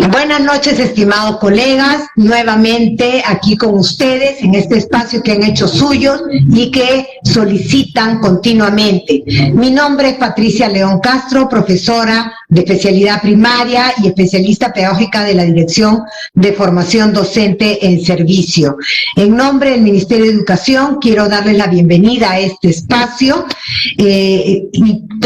Buenas noches, estimados colegas, nuevamente aquí con ustedes en este espacio que han hecho suyos y que solicitan continuamente. Mi nombre es Patricia León Castro, profesora de especialidad primaria y especialista pedagógica de la Dirección de Formación Docente en Servicio. En nombre del Ministerio de Educación quiero darles la bienvenida a este espacio y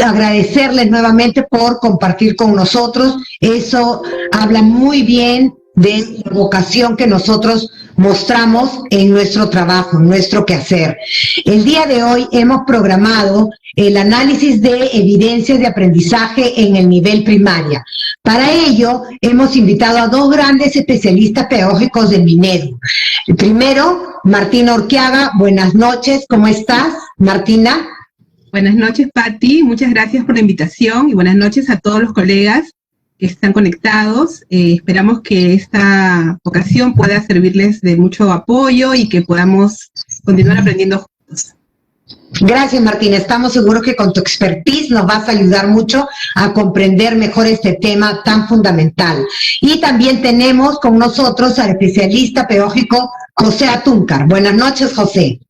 agradecerles nuevamente por compartir con nosotros. Eso habla muy bien de la vocación que nosotros mostramos en nuestro trabajo, en nuestro quehacer. El día de hoy hemos programado el análisis de evidencias de aprendizaje en el nivel primaria. Para ello, hemos invitado a dos grandes especialistas pedagógicos del Minedu. Primero, Martina Urquiaga. Buenas noches, ¿cómo estás, Martina? Buenas noches, Pati, muchas gracias por la invitación y buenas noches a todos los colegas que están conectados. Esperamos que esta ocasión pueda servirles de mucho apoyo y que podamos continuar aprendiendo juntos. Gracias, Martina. Estamos seguros que con tu expertise nos vas a ayudar mucho a comprender mejor este tema tan fundamental. Y también tenemos con nosotros al especialista pedagógico José Atúncar. Buenas noches, José.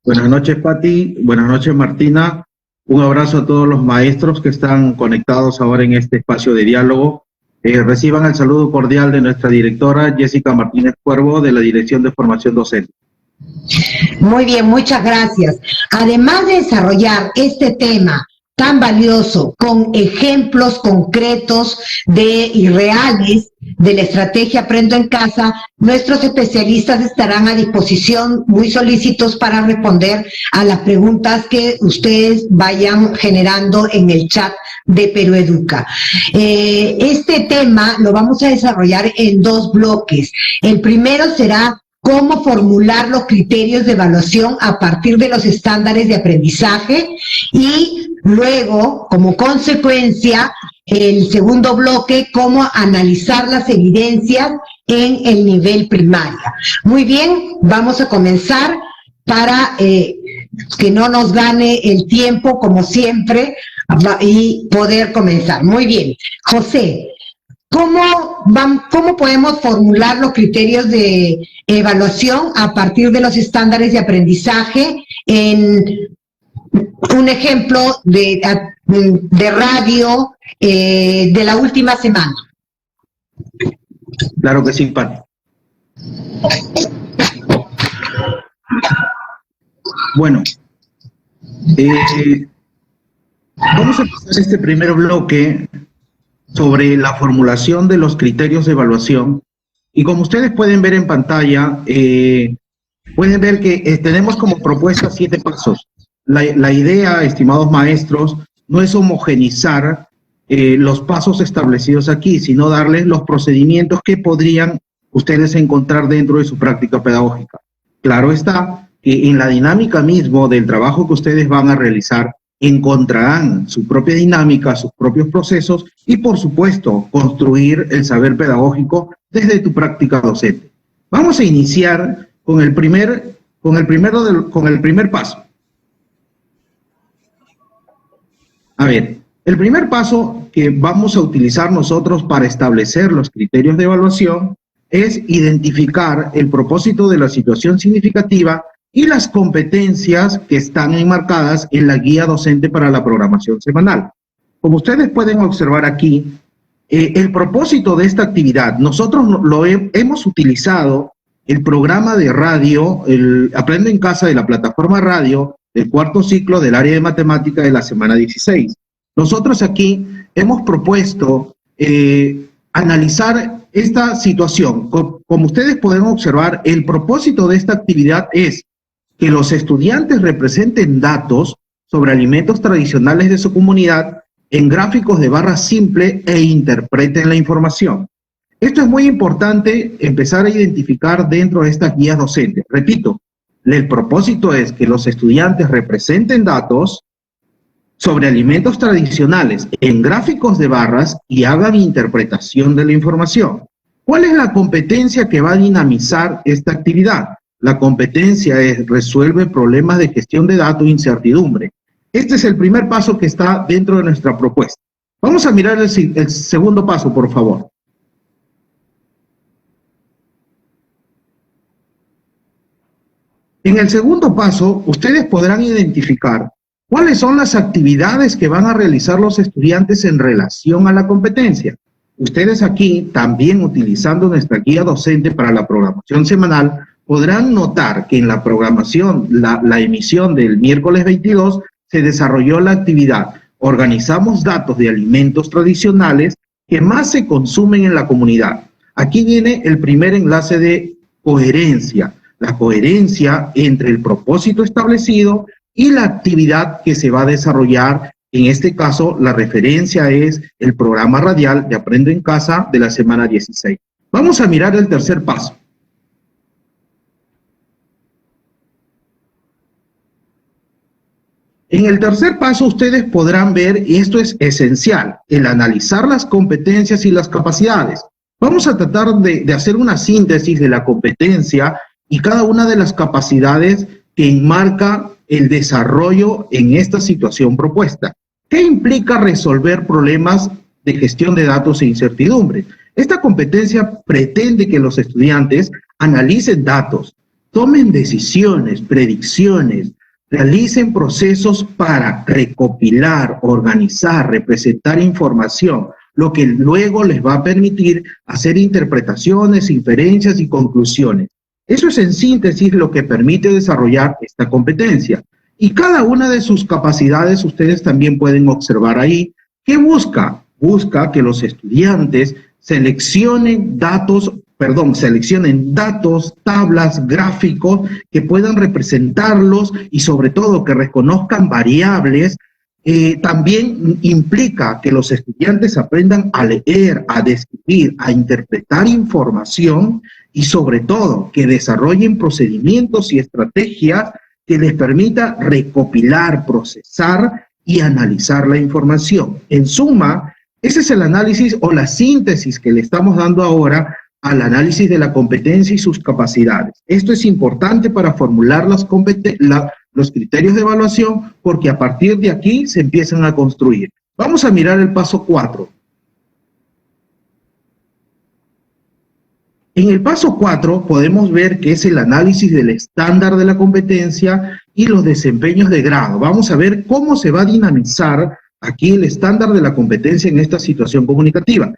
Buenas noches, Pati. Buenas noches, Martina. Un abrazo a todos los maestros que están conectados ahora en este espacio de diálogo. Reciban el saludo cordial de nuestra directora Jessica Martínez Cuervo, de la Dirección de Formación Docente. Muy bien, muchas gracias. Además de desarrollar este tema tan valioso con ejemplos concretos y reales de la estrategia Aprendo en Casa, nuestros especialistas estarán a disposición muy solícitos para responder a las preguntas que ustedes vayan generando en el chat de Peroeduca. Este tema lo vamos a desarrollar en dos bloques. El primero será cómo formular los criterios de evaluación a partir de los estándares de aprendizaje y luego, como consecuencia, el segundo bloque, cómo analizar las evidencias en el nivel primaria. Muy bien, vamos a comenzar para que no nos gane el tiempo, como siempre, y poder comenzar. Muy bien. José, ¿cómo podemos formular los criterios de evaluación a partir de los estándares de aprendizaje en un ejemplo de radio de la última semana? Claro que sí, Pati. Bueno, vamos a empezar este primer bloque sobre la formulación de los criterios de evaluación. Y como ustedes pueden ver en pantalla, pueden ver que tenemos como propuesta 7 pasos. La idea, estimados maestros, no es homogenizar los pasos establecidos aquí, sino darles los procedimientos que podrían ustedes encontrar dentro de su práctica pedagógica. Claro está que en la dinámica mismo del trabajo que ustedes van a realizar, encontrarán su propia dinámica, sus propios procesos y, por supuesto, construir el saber pedagógico desde tu práctica docente. Vamos a iniciar con el primer paso. A ver, el primer paso que vamos a utilizar nosotros para establecer los criterios de evaluación es identificar el propósito de la situación significativa y las competencias que están enmarcadas en la guía docente para la programación semanal. Como ustedes pueden observar aquí, el propósito de esta actividad, nosotros hemos utilizado el programa de radio, el Aprendo en Casa de la plataforma radio del cuarto ciclo del área de matemática de la semana 16. Nosotros aquí hemos propuesto analizar esta situación. Como ustedes pueden observar, el propósito de esta actividad es que los estudiantes representen datos sobre alimentos tradicionales de su comunidad en gráficos de barra simple e interpreten la información. Esto es muy importante empezar a identificar dentro de estas guías docentes. Repito, el propósito es que los estudiantes representen datos sobre alimentos tradicionales en gráficos de barras y hagan interpretación de la información. ¿Cuál es la competencia que va a dinamizar esta actividad? La competencia es resuelve problemas de gestión de datos e incertidumbre. Este es el primer paso que está dentro de nuestra propuesta. Vamos a mirar el segundo paso, por favor. En el segundo paso, ustedes podrán identificar cuáles son las actividades que van a realizar los estudiantes en relación a la competencia. Ustedes aquí, también utilizando nuestra guía docente para la programación semanal, podrán notar que en la programación, la emisión del miércoles 22, se desarrolló la actividad Organizamos datos de alimentos tradicionales que más se consumen en la comunidad. Aquí viene el primer enlace de coherencia, la coherencia entre el propósito establecido y la actividad que se va a desarrollar. En este caso, la referencia es el programa radial de Aprendo en Casa de la semana 16. Vamos a mirar el tercer paso. En el tercer paso ustedes podrán ver, y esto es esencial, el analizar las competencias y las capacidades. Vamos a tratar de hacer una síntesis de la competencia y cada una de las capacidades que enmarca el desarrollo en esta situación propuesta. ¿Qué implica resolver problemas de gestión de datos e incertidumbre? Esta competencia pretende que los estudiantes analicen datos, tomen decisiones, predicciones, realicen procesos para recopilar, organizar, representar información, lo que luego les va a permitir hacer interpretaciones, inferencias y conclusiones. Eso es en síntesis lo que permite desarrollar esta competencia. Y cada una de sus capacidades ustedes también pueden observar ahí. ¿Qué busca? Busca que los estudiantes seleccionen datos, tablas, gráficos que puedan representarlos y sobre todo que reconozcan variables. También implica que los estudiantes aprendan a leer, a describir, a interpretar información y sobre todo que desarrollen procedimientos y estrategias que les permita recopilar, procesar y analizar la información. En suma, ese es el análisis o la síntesis que le estamos dando ahora al análisis de la competencia y sus capacidades. Esto es importante para formular los criterios de evaluación, porque a partir de aquí se empiezan a construir. Vamos a mirar el paso 4. En el paso 4 podemos ver que es el análisis del estándar de la competencia y los desempeños de grado. Vamos a ver cómo se va a dinamizar aquí el estándar de la competencia en esta situación comunicativa.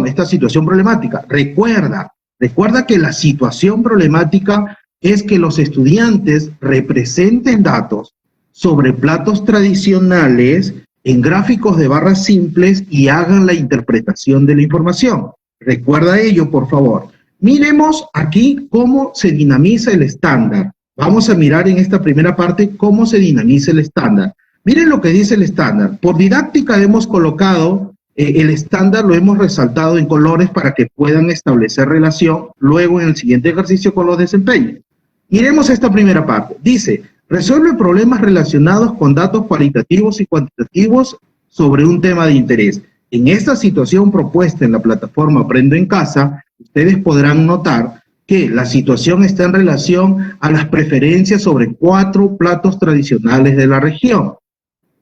Esta situación problemática. Recuerda que la situación problemática es que los estudiantes representen datos sobre platos tradicionales en gráficos de barras simples y hagan la interpretación de la información. Recuerda ello, por favor. Miremos aquí cómo se dinamiza el estándar. Vamos a mirar en esta primera parte cómo se dinamiza el estándar. Miren lo que dice el estándar. Por didáctica hemos colocado el estándar, lo hemos resaltado en colores para que puedan establecer relación luego en el siguiente ejercicio con los desempeños. Miremos esta primera parte. Dice, resuelve problemas relacionados con datos cualitativos y cuantitativos sobre un tema de interés. En esta situación propuesta en la plataforma Aprendo en Casa, ustedes podrán notar que la situación está en relación a las preferencias sobre 4 platos tradicionales de la región.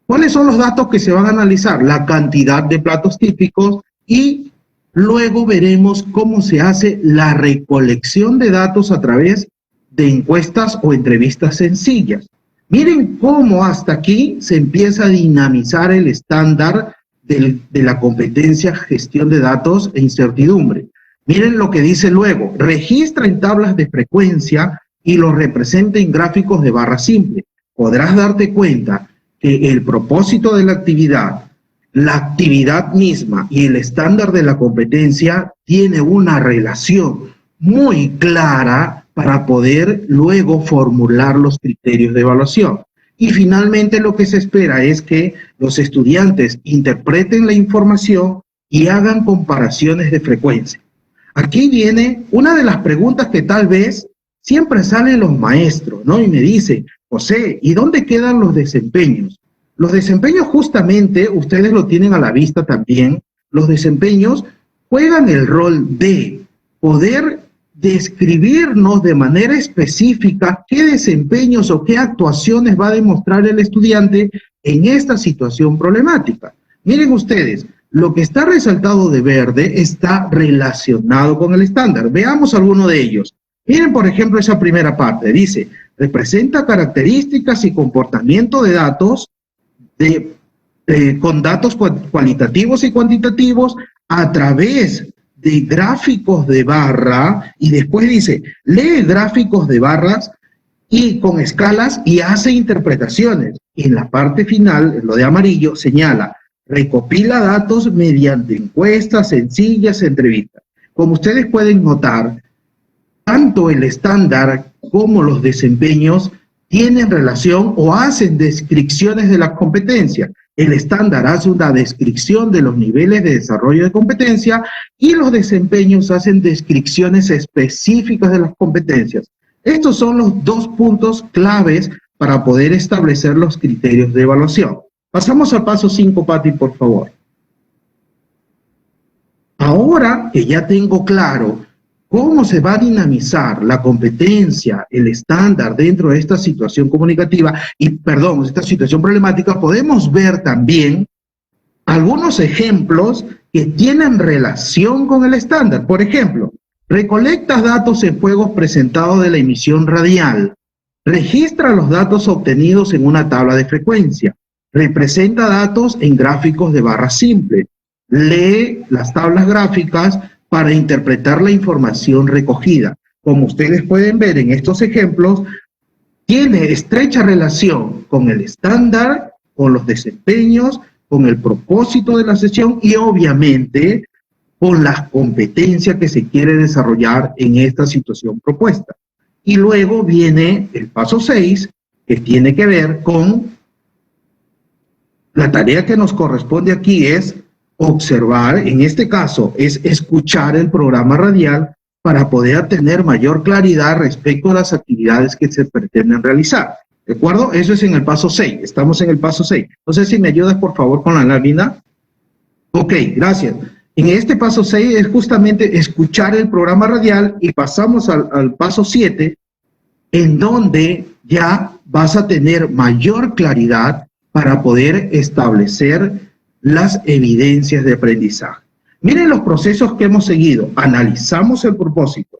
¿Cuáles son los datos que se van a analizar? La cantidad de platos típicos y luego veremos cómo se hace la recolección de datos a través de encuestas o entrevistas sencillas. Miren cómo hasta aquí se empieza a dinamizar el estándar de la competencia gestión de datos e incertidumbre. Miren lo que dice luego, registra en tablas de frecuencia y lo representa en gráficos de barra simple. Podrás darte cuenta que el propósito de la actividad misma y el estándar de la competencia tiene una relación muy clara para poder luego formular los criterios de evaluación. Y finalmente lo que se espera es que los estudiantes interpreten la información y hagan comparaciones de frecuencia. Aquí viene una de las preguntas que tal vez siempre salen los maestros, ¿no? Y me dicen, José, ¿y dónde quedan los desempeños? Los desempeños justamente, ustedes lo tienen a la vista también, los desempeños juegan el rol de poder describirnos de manera específica qué desempeños o qué actuaciones va a demostrar el estudiante en esta situación problemática. Miren ustedes, lo que está resaltado de verde está relacionado con el estándar. Veamos alguno de ellos. Miren, por ejemplo, esa primera parte. Dice, representa características y comportamiento de datos con datos cualitativos y cuantitativos a través de gráficos de barra, y después dice, lee gráficos de barras y con escalas y hace interpretaciones. Y en la parte final, lo de amarillo, señala, recopila datos mediante encuestas sencillas, entrevistas. Como ustedes pueden notar, tanto el estándar como los desempeños tienen relación o hacen descripciones de las competencias. El estándar hace una descripción de los niveles de desarrollo de competencia y los desempeños hacen descripciones específicas de las competencias. Estos son los dos puntos claves para poder establecer los criterios de evaluación. Pasamos al paso 5, Pati, por favor. Ahora que ya tengo claro cómo se va a dinamizar la competencia, el estándar dentro de esta situación comunicativa, esta situación problemática, podemos ver también algunos ejemplos que tienen relación con el estándar. Por ejemplo, recolectas datos en juegos presentados de la emisión radial, registra los datos obtenidos en una tabla de frecuencia, representa datos en gráficos de barra simple, lee las tablas gráficas para interpretar la información recogida. Como ustedes pueden ver en estos ejemplos, tiene estrecha relación con el estándar, con los desempeños, con el propósito de la sesión y obviamente con las competencias que se quiere desarrollar en esta situación propuesta. Y luego viene el paso 6, que tiene que ver con la tarea que nos corresponde aquí es observar, en este caso es escuchar el programa radial para poder tener mayor claridad respecto a las actividades que se pretenden realizar. ¿De acuerdo? Eso es en el paso 6, estamos en el paso 6. No sé si me ayudas por favor con la lámina. Ok, gracias. En este paso 6 es justamente escuchar el programa radial y pasamos al paso 7, en donde ya vas a tener mayor claridad para poder establecer las evidencias de aprendizaje. Miren los procesos que hemos seguido. Analizamos el propósito,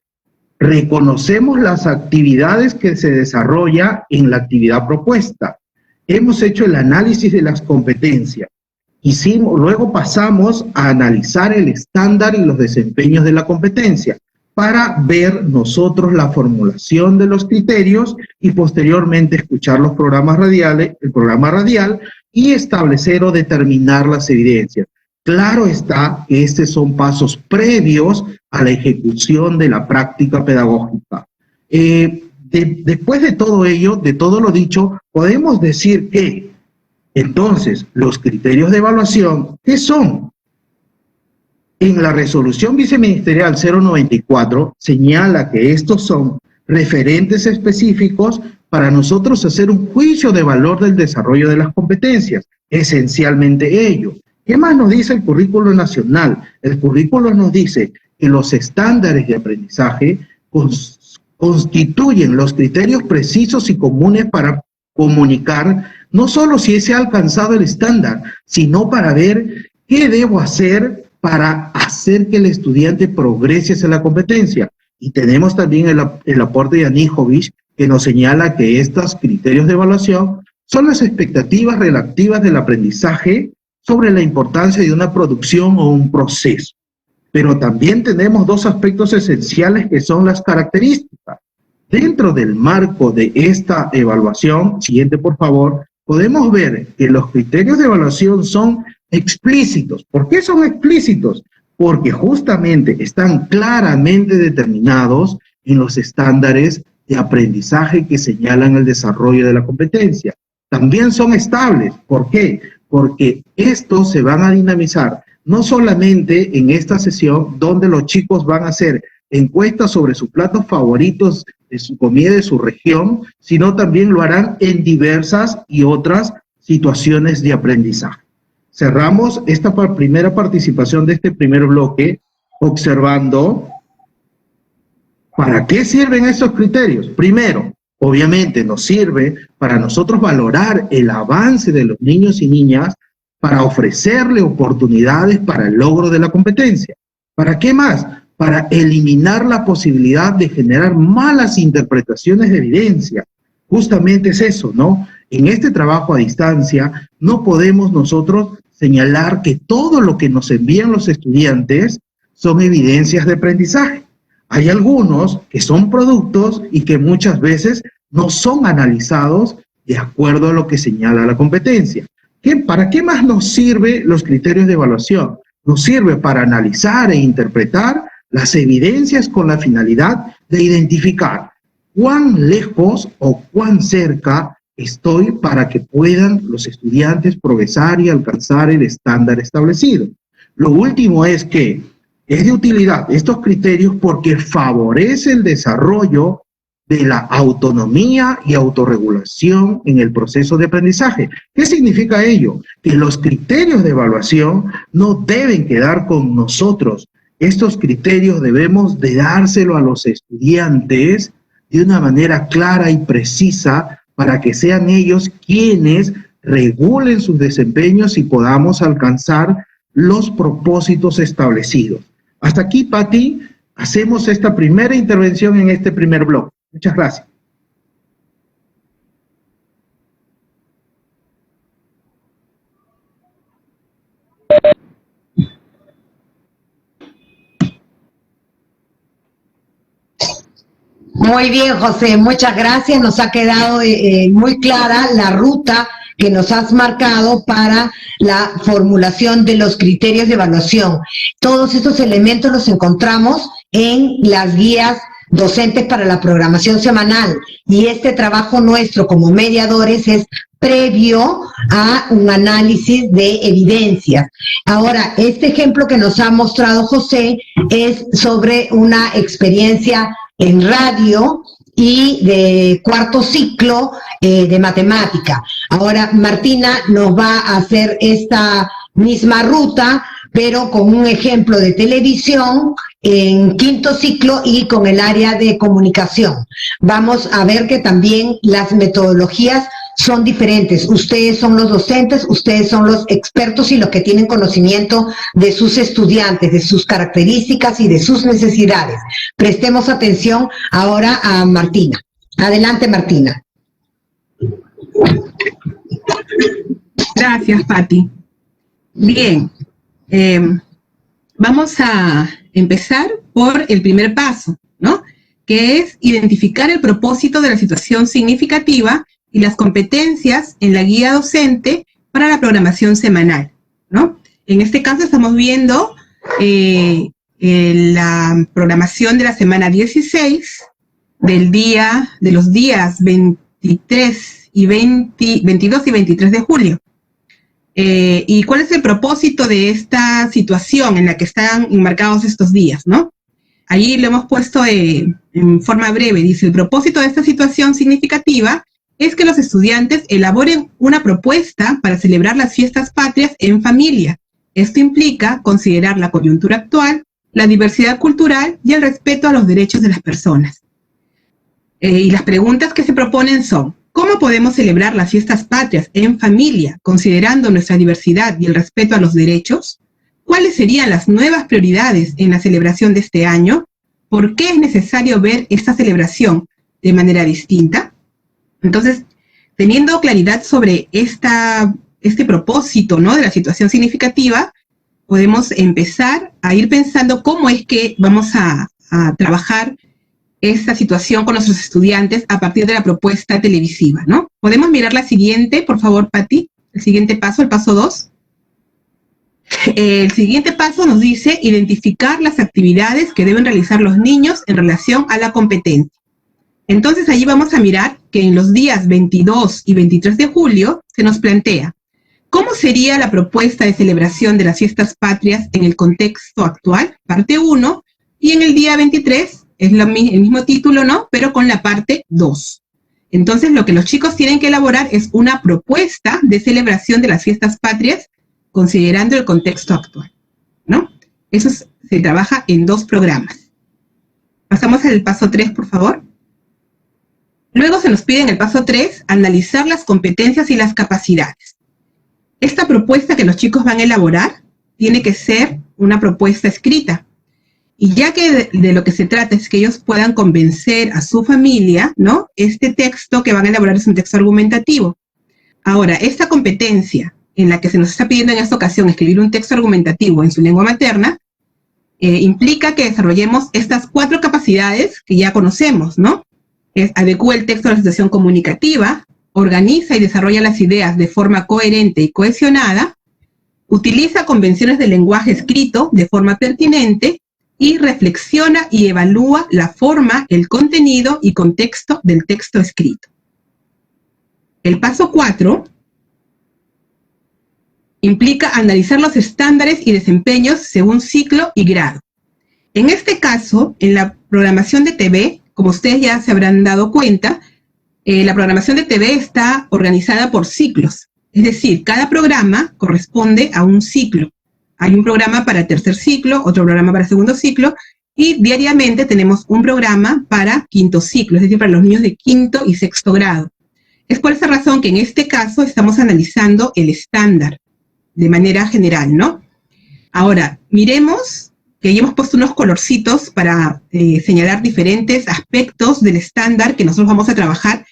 reconocemos las actividades que se desarrolla en la actividad propuesta, hemos hecho el análisis de las competencias, luego pasamos a analizar el estándar y los desempeños de la competencia para ver nosotros la formulación de los criterios y posteriormente escuchar los programas radiales, el programa radial y establecer o determinar las evidencias. Claro está que estos son pasos previos a la ejecución de la práctica pedagógica. Después de todo ello, de todo lo dicho, podemos decir que, entonces, los criterios de evaluación, ¿qué son? En la resolución viceministerial 094 señala que estos son referentes específicos para nosotros hacer un juicio de valor del desarrollo de las competencias, esencialmente ello. ¿Qué más nos dice el currículo nacional? El currículo nos dice que los estándares de aprendizaje constituyen los criterios precisos y comunes para comunicar no solo si se ha alcanzado el estándar, sino para ver qué debo hacer para hacer que el estudiante progrese hacia la competencia. Y tenemos también el aporte de Anijovic, que nos señala que estos criterios de evaluación son las expectativas relativas del aprendizaje sobre la importancia de una producción o un proceso. Pero también tenemos dos aspectos esenciales que son las características. Dentro del marco de esta evaluación, siguiente por favor, podemos ver que los criterios de evaluación son explícitos. ¿Por qué son explícitos? Porque justamente están claramente determinados en los estándares de aprendizaje que señalan el desarrollo de la competencia. También son estables. ¿Por qué? Porque estos se van a dinamizar no solamente en esta sesión donde los chicos van a hacer encuestas sobre sus platos favoritos de su comida de su región, sino también lo harán en diversas y otras situaciones de aprendizaje. Cerramos esta primera participación de este primer bloque observando para qué sirven estos criterios. Primero, obviamente nos sirve para nosotros valorar el avance de los niños y niñas para ofrecerle oportunidades para el logro de la competencia. ¿Para qué más? Para eliminar la posibilidad de generar malas interpretaciones de evidencia. Justamente es eso, ¿no? En este trabajo a distancia no podemos nosotros señalar que todo lo que nos envían los estudiantes son evidencias de aprendizaje. Hay algunos que son productos y que muchas veces no son analizados de acuerdo a lo que señala la competencia. ¿Para qué más nos sirven los criterios de evaluación? Nos sirve para analizar e interpretar las evidencias con la finalidad de identificar cuán lejos o cuán cerca estoy para que puedan los estudiantes progresar y alcanzar el estándar establecido. Lo último es que es de utilidad estos criterios porque favorece el desarrollo de la autonomía y autorregulación en el proceso de aprendizaje. ¿Qué significa ello? Que los criterios de evaluación no deben quedar con nosotros. Estos criterios debemos de dárselo a los estudiantes de una manera clara y precisa para que sean ellos quienes regulen sus desempeños y podamos alcanzar los propósitos establecidos. Hasta aquí, Pati, hacemos esta primera intervención en este primer bloque. Muchas gracias. Muy bien, José, muchas gracias. Nos ha quedado muy clara la ruta que nos has marcado para la formulación de los criterios de evaluación. Todos estos elementos los encontramos en las guías docentes para la programación semanal, y este trabajo nuestro como mediadores es previo a un análisis de evidencias. Ahora, este ejemplo que nos ha mostrado José es sobre una experiencia en radio y de cuarto ciclo de matemática. Ahora Martina nos va a hacer esta misma ruta, pero con un ejemplo de televisión en quinto ciclo y con el área de comunicación. Vamos a ver que también las metodologías son diferentes. Ustedes son los docentes, ustedes son los expertos y los que tienen conocimiento de sus estudiantes, de sus características y de sus necesidades. Prestemos atención ahora a Martina. Adelante, Martina. Gracias, Pati. Bien, vamos a empezar por el primer paso, ¿no? Que es identificar el propósito de la situación significativa y las competencias en la guía docente para la programación semanal, ¿no? En este caso estamos viendo la programación de la semana 16, de los días 22 y 23 de julio. ¿Y cuál es el propósito de esta situación en la que están enmarcados estos días, no? Allí lo hemos puesto en forma breve. Dice, el propósito de esta situación significativa es que los estudiantes elaboren una propuesta para celebrar las fiestas patrias en familia. Esto implica considerar la coyuntura actual, la diversidad cultural y el respeto a los derechos de las personas. Y las preguntas que se proponen son, ¿cómo podemos celebrar las fiestas patrias en familia, considerando nuestra diversidad y el respeto a los derechos? ¿Cuáles serían las nuevas prioridades en la celebración de este año? ¿Por qué es necesario ver esta celebración de manera distinta? Entonces, teniendo claridad sobre este propósito, ¿no?, de la situación significativa, podemos empezar a ir pensando cómo es que vamos a trabajar esta situación con nuestros estudiantes a partir de la propuesta televisiva, ¿no? ¿Podemos mirar la siguiente, por favor, Pati? El siguiente paso, el paso 2. El siguiente paso nos dice identificar las actividades que deben realizar los niños en relación a la competencia. Entonces, allí vamos a mirar que en los días 22 y 23 de julio se nos plantea ¿cómo sería la propuesta de celebración de las fiestas patrias en el contexto actual? Parte 1, y en el día 23 es el mismo título, ¿no?, pero con la parte 2. Entonces, lo que los chicos tienen que elaborar es una propuesta de celebración de las fiestas patrias considerando el contexto actual, ¿no? Eso se trabaja en 2 programas. Pasamos al paso 3, por favor. Luego se nos pide en el paso 3 analizar las competencias y las capacidades. esta propuesta que los chicos van a elaborar tiene que ser una propuesta escrita. Y ya que de lo que se trata es que ellos puedan convencer a su familia, ¿no? Este texto que van a elaborar es un texto argumentativo. Ahora, esta competencia en la que se nos está pidiendo en esta ocasión escribir un texto argumentativo en su lengua materna, implica que desarrollemos estas 4 capacidades que ya conocemos, ¿no? Adecúa el texto a la situación comunicativa, organiza y desarrolla las ideas de forma coherente y cohesionada, utiliza convenciones del lenguaje escrito de forma pertinente y reflexiona y evalúa la forma, el contenido y contexto del texto escrito. El paso 4 implica analizar los estándares y desempeños según ciclo y grado. En este caso, en la programación de TV, como ustedes ya se habrán dado cuenta, la programación de TV está organizada por ciclos. Es decir, cada programa corresponde a un ciclo. Hay un programa para tercer ciclo, otro programa para segundo ciclo, y diariamente tenemos un programa para quinto ciclo, es decir, para los niños de quinto y sexto grado. Es por esa razón que en este caso estamos analizando el estándar de manera general, ¿no? Ahora, miremos que ya hemos puesto unos colorcitos para señalar diferentes aspectos del estándar que nosotros vamos a trabajar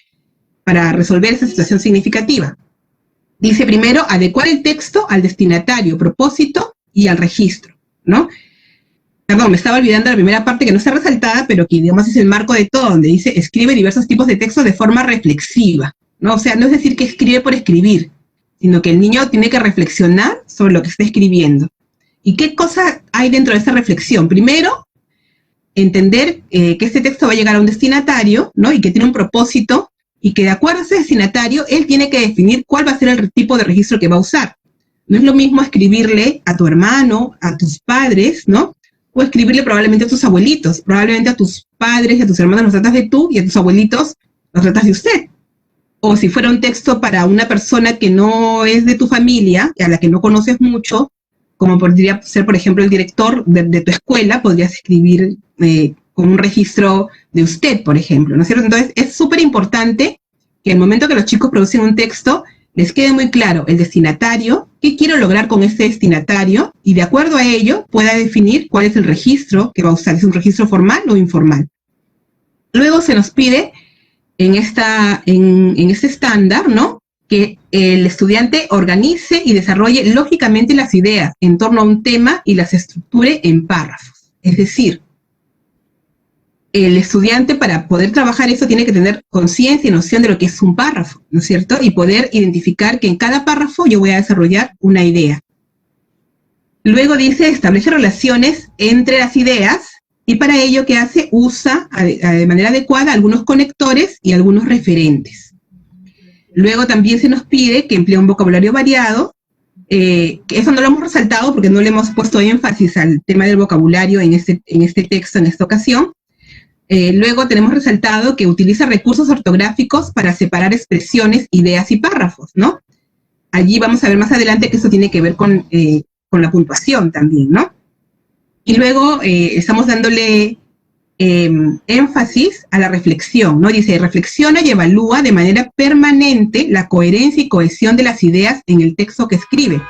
para resolver esa situación significativa. Dice primero, adecuar el texto al destinatario, propósito y al registro, ¿no? Perdón, me estaba olvidando la primera parte que no está resaltada, pero que digamos es el marco de todo, donde dice, escribe diversos tipos de texto de forma reflexiva, ¿no? O sea, no es decir que escribe por escribir, sino que el niño tiene que reflexionar sobre lo que está escribiendo. ¿Y qué cosa hay dentro de esa reflexión? Primero, entender que este texto va a llegar a un destinatario, ¿no? Y que tiene un propósito, y que de acuerdo a ese destinatario, él tiene que definir cuál va a ser el tipo de registro que va a usar. No es lo mismo escribirle a tu hermano, a tus padres, ¿no? O escribirle probablemente a tus abuelitos. Probablemente a tus padres y a tus hermanos los tratas de tú, y a tus abuelitos los tratas de usted. O si fuera un texto para una persona que no es de tu familia, a la que no conoces mucho, como podría ser, por ejemplo, el director de tu escuela, podrías escribir con un registro de usted, por ejemplo, ¿no es cierto? Entonces, es súper importante que al momento que los chicos producen un texto, les quede muy claro el destinatario, qué quiero lograr con este destinatario, y de acuerdo a ello, pueda definir cuál es el registro que va a usar, ¿es un registro formal o informal? Luego se nos pide en este estándar, ¿no?, que el estudiante organice y desarrolle lógicamente las ideas en torno a un tema y las estructure en párrafos. Es decir, el estudiante para poder trabajar eso tiene que tener conciencia y noción de lo que es un párrafo, ¿no es cierto? Y poder identificar que en cada párrafo yo voy a desarrollar una idea. Luego dice, establece relaciones entre las ideas, y para ello, ¿qué hace? Usa de manera adecuada algunos conectores y algunos referentes. Luego también se nos pide que emplee un vocabulario variado, que eso no lo hemos resaltado porque no le hemos puesto énfasis al tema del vocabulario en este texto, en esta ocasión. Luego tenemos resaltado que utiliza recursos ortográficos para separar expresiones, ideas y párrafos, ¿no? Allí vamos a ver más adelante que eso tiene que ver con la puntuación también, ¿no? Y luego estamos dándole énfasis a la reflexión, ¿no? Dice, reflexiona y evalúa de manera permanente la coherencia y cohesión de las ideas en el texto que escribe,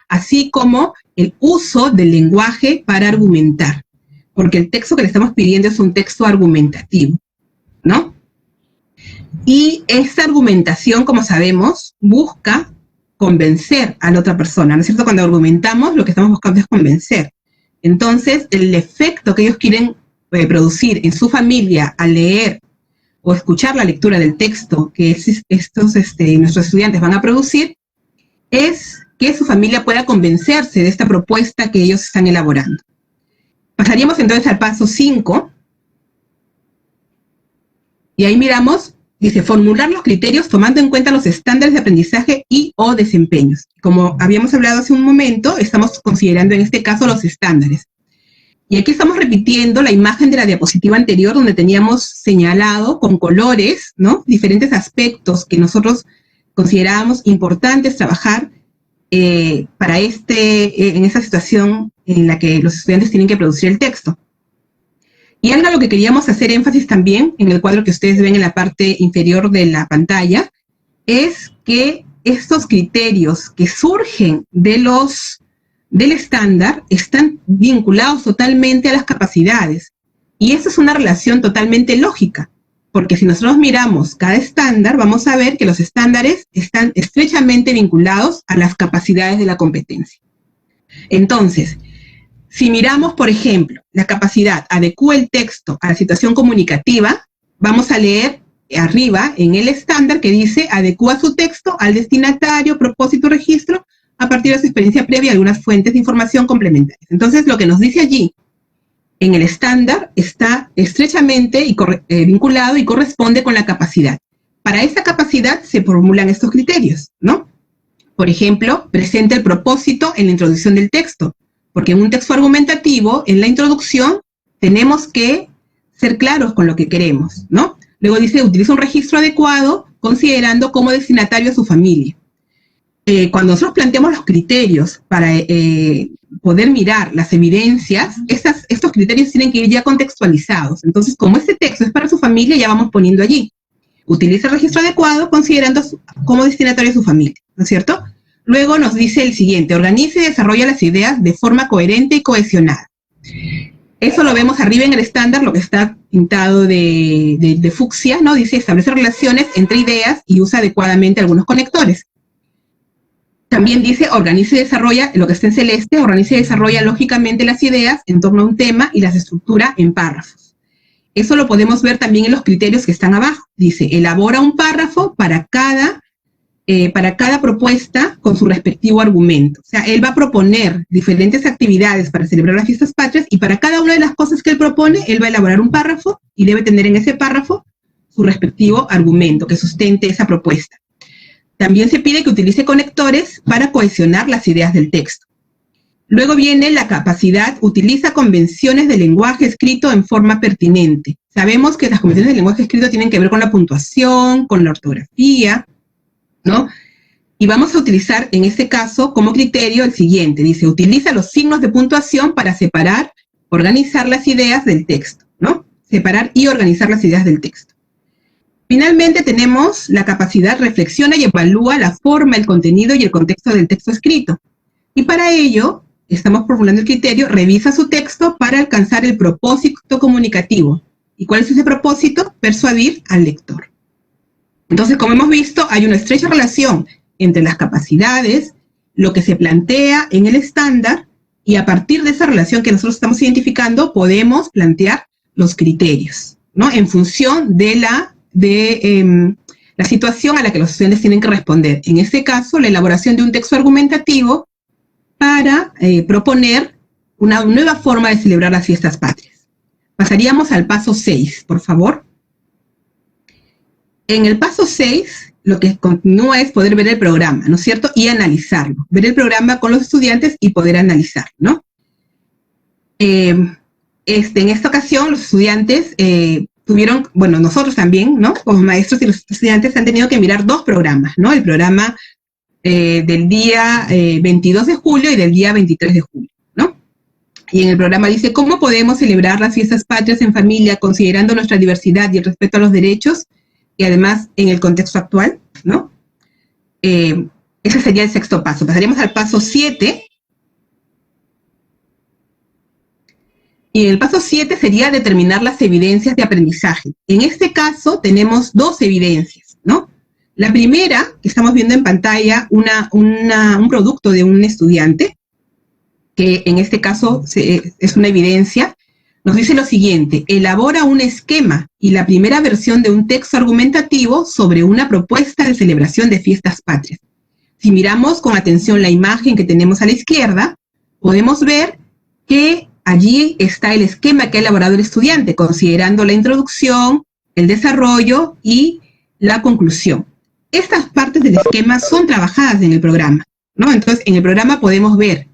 así como el uso del lenguaje para argumentar, porque el texto que le estamos pidiendo es un texto argumentativo, ¿no? Y esta argumentación, como sabemos, busca convencer a la otra persona, ¿no es cierto? Cuando argumentamos, lo que estamos buscando es convencer. Entonces, el efecto que ellos quieren producir en su familia al leer o escuchar la lectura del texto que nuestros estudiantes van a producir, es que su familia pueda convencerse de esta propuesta que ellos están elaborando. Pasaríamos entonces al paso 5, y ahí miramos, dice, formular los criterios tomando en cuenta los estándares de aprendizaje y o desempeños. Como habíamos hablado hace un momento, estamos considerando en este caso los estándares. Y aquí estamos repitiendo la imagen de la diapositiva anterior, donde teníamos señalado con colores, ¿no?, diferentes aspectos que nosotros considerábamos importantes trabajar para en esa situación en la que los estudiantes tienen que producir el texto. Y algo a lo que queríamos hacer énfasis también, en el cuadro que ustedes ven en la parte inferior de la pantalla, es que estos criterios que surgen del estándar están vinculados totalmente a las capacidades. Y eso es una relación totalmente lógica, porque si nosotros miramos cada estándar, vamos a ver que los estándares están estrechamente vinculados a las capacidades de la competencia. Entonces, si miramos, por ejemplo, la capacidad adecua el texto a la situación comunicativa, vamos a leer arriba en el estándar que dice adecua su texto al destinatario, propósito, registro, a partir de su experiencia previa y algunas fuentes de información complementarias. Entonces, lo que nos dice allí en el estándar está estrechamente vinculado y corresponde con la capacidad. Para esa capacidad se formulan estos criterios, ¿no? Por ejemplo, presenta el propósito en la introducción del texto, porque en un texto argumentativo, en la introducción, tenemos que ser claros con lo que queremos, ¿no? Luego dice, utiliza un registro adecuado, considerando como destinatario a su familia. Cuando nosotros planteamos los criterios para poder mirar las evidencias, estos criterios tienen que ir ya contextualizados. Entonces, como este texto es para su familia, ya vamos poniendo allí. Utiliza el registro adecuado, considerando como destinatario a su familia, ¿no es cierto? Luego nos dice el siguiente, organiza y desarrolla las ideas de forma coherente y cohesionada. Eso lo vemos arriba en el estándar, lo que está pintado de fucsia, ¿no? Dice, establece relaciones entre ideas y usa adecuadamente algunos conectores. También dice, organiza y desarrolla, lo que está en celeste, organiza y desarrolla lógicamente las ideas en torno a un tema y las estructura en párrafos. Eso lo podemos ver también en los criterios que están abajo. Dice, elabora un párrafo para cada propuesta con su respectivo argumento. O sea, él va a proponer diferentes actividades para celebrar las fiestas patrias y para cada una de las cosas que él propone, él va a elaborar un párrafo y debe tener en ese párrafo su respectivo argumento que sustente esa propuesta. También se pide que utilice conectores para cohesionar las ideas del texto. Luego viene la capacidad, utiliza convenciones de lenguaje escrito en forma pertinente. Sabemos que las convenciones de lenguaje escrito tienen que ver con la puntuación, con la ortografía, ¿no? Y vamos a utilizar en este caso como criterio el siguiente. Dice, utiliza los signos de puntuación para separar, organizar las ideas del texto, ¿no? Separar y organizar las ideas del texto. Finalmente tenemos la capacidad, reflexiona y evalúa la forma, el contenido y el contexto del texto escrito. Y para ello, estamos formulando el criterio, revisa su texto para alcanzar el propósito comunicativo. ¿Y cuál es ese propósito? Persuadir al lector. Entonces, como hemos visto, hay una estrecha relación entre las capacidades, lo que se plantea en el estándar, y a partir de esa relación que nosotros estamos identificando, podemos plantear los criterios, ¿no? En función de la situación a la que los estudiantes tienen que responder. En este caso, la elaboración de un texto argumentativo para proponer una nueva forma de celebrar las fiestas patrias. Pasaríamos al paso 6, por favor. En el paso 6, lo que continúa es poder ver el programa, ¿no es cierto? Y analizarlo. Ver el programa con los estudiantes y poder analizar, ¿no? En esta ocasión, los estudiantes tuvieron, bueno, nosotros también, ¿no? Como maestros y los estudiantes han tenido que mirar dos programas, ¿no? El programa del día 22 de julio y del día 23 de julio, ¿no? Y en el programa dice, ¿cómo podemos celebrar las fiestas patrias en familia considerando nuestra diversidad y el respeto a los derechos? Y además en el contexto actual, ¿no? Ese sería el sexto paso. Pasaríamos al paso 7. Y en el paso 7 sería determinar las evidencias de aprendizaje. En este caso tenemos dos evidencias, ¿no? La primera, que estamos viendo en pantalla, un producto de un estudiante, que en este caso es una evidencia, nos dice lo siguiente, elabora un esquema y la primera versión de un texto argumentativo sobre una propuesta de celebración de fiestas patrias. Si miramos con atención la imagen que tenemos a la izquierda, podemos ver que allí está el esquema que ha elaborado el estudiante, considerando la introducción, el desarrollo y la conclusión. Estas partes del esquema son trabajadas en el programa, ¿no? Entonces, en el programa podemos ver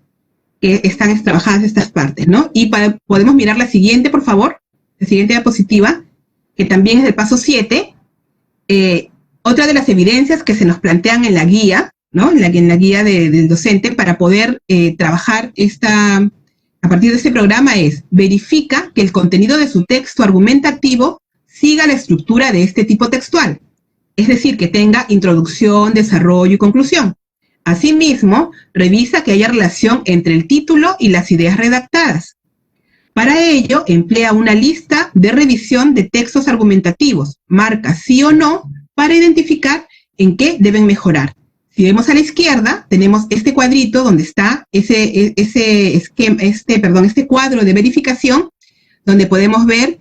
que están trabajadas estas partes, ¿no? Y podemos mirar la siguiente, por favor, la siguiente diapositiva, que también es del paso 7. Otra de las evidencias que se nos plantean en la guía, ¿no? En la guía del docente para poder trabajar a partir de este programa es, verifica que el contenido de su texto argumentativo siga la estructura de este tipo textual. Es decir, que tenga introducción, desarrollo y conclusión. Asimismo, revisa que haya relación entre el título y las ideas redactadas. Para ello, emplea una lista de revisión de textos argumentativos, marca sí o no para identificar en qué deben mejorar. Si vemos a la izquierda, tenemos este cuadrito donde está este cuadro de verificación, donde podemos ver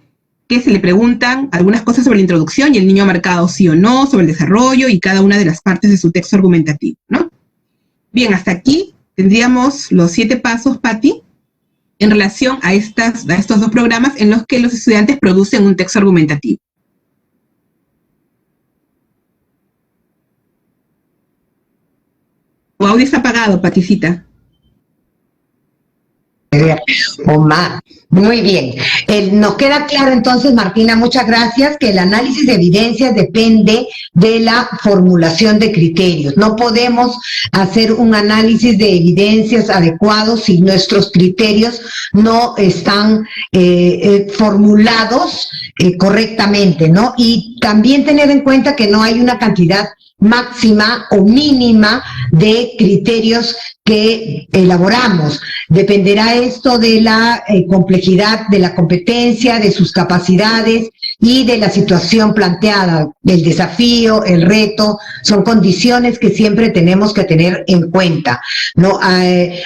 que se le preguntan algunas cosas sobre la introducción y el niño ha marcado sí o no, sobre el desarrollo y cada una de las partes de su texto argumentativo, ¿no? Bien, hasta aquí tendríamos los 7 pasos, Patti, en relación a estos 2 programas en los que los estudiantes producen un texto argumentativo. Tu audio está apagado, Paticita. Omar, muy bien. Nos queda claro entonces, Martina, muchas gracias, que el análisis de evidencias depende de la formulación de criterios. No podemos hacer un análisis de evidencias adecuado si nuestros criterios no están formulados correctamente, ¿no? Y también tener en cuenta que no hay una cantidad máxima o mínima de criterios que elaboramos. Dependerá esto de la complejidad de la competencia, de sus capacidades y de la situación planteada. El desafío, el reto, son condiciones que siempre tenemos que tener en cuenta, ¿no?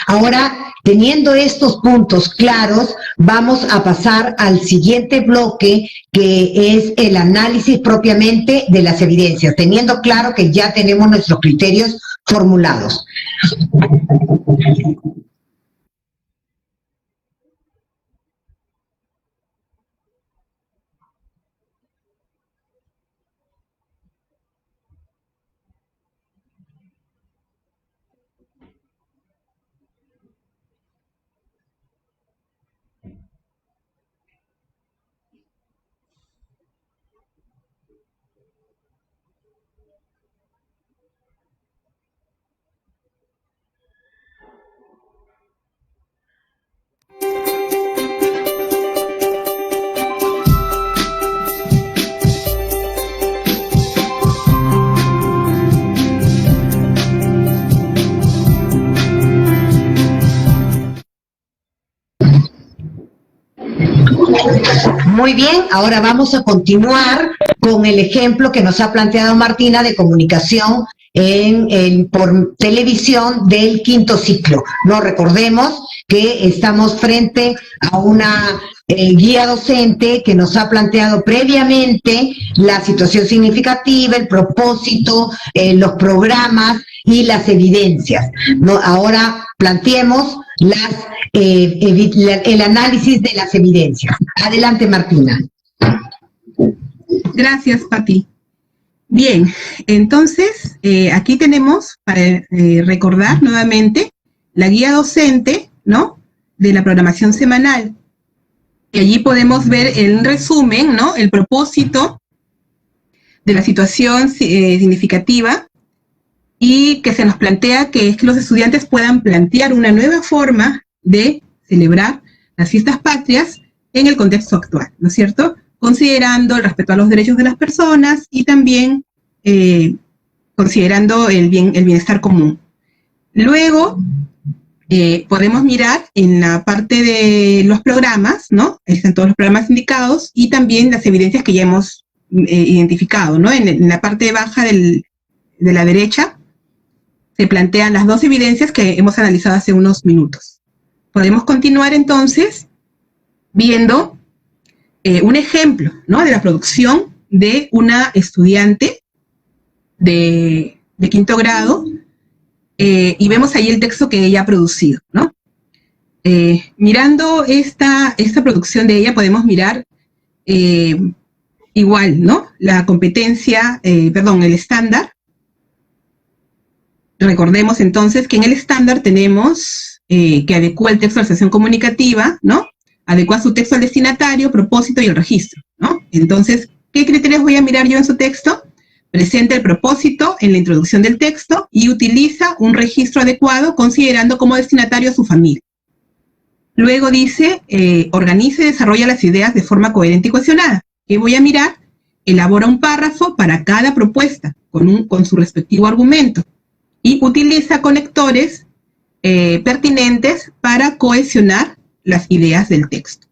Ahora, teniendo estos puntos claros, vamos a pasar al siguiente bloque, que es el análisis propiamente de las evidencias, teniendo claro que ya tenemos nuestros criterios formulados. Muy bien, ahora vamos a continuar con el ejemplo que nos ha planteado Martina de comunicación por televisión del 5º ciclo. No recordemos que estamos frente a una guía docente que nos ha planteado previamente la situación significativa, el propósito, los programas y las evidencias, ¿no? Ahora planteemos el análisis de las evidencias. Adelante, Martina. Gracias, Pati. Bien, entonces, aquí tenemos, para recordar nuevamente, la guía docente, ¿no?, de la programación semanal. Y allí podemos ver en resumen, ¿no?, el propósito de la situación significativa, y que se nos plantea que es que los estudiantes puedan plantear una nueva forma de celebrar las fiestas patrias en el contexto actual, ¿no es cierto?, considerando el respeto a los derechos de las personas y también considerando el bienestar común. Luego, podemos mirar en la parte de los programas, ¿no? Están todos los programas indicados y también las evidencias que ya hemos identificado, ¿no? En la parte baja de la derecha se plantean las 2 evidencias que hemos analizado hace unos minutos. Podemos continuar entonces viendo un ejemplo, ¿no?, de la producción de una estudiante de 5º grado, y vemos ahí el texto que ella ha producido, ¿no? Mirando esta producción de ella podemos mirar igual, ¿no?, la competencia, el estándar. Recordemos entonces que en el estándar tenemos que adecua el texto a la sesión comunicativa, ¿no?, adecua su texto al destinatario, propósito y el registro, ¿no? Entonces, ¿qué criterios voy a mirar yo en su texto? Presenta el propósito en la introducción del texto y utiliza un registro adecuado considerando como destinatario a su familia. Luego dice, organiza y desarrolla las ideas de forma coherente y cohesionada. ¿Qué voy a mirar? elabora un párrafo para cada propuesta, con su respectivo argumento, y utiliza conectores pertinentes para cohesionar las ideas del texto.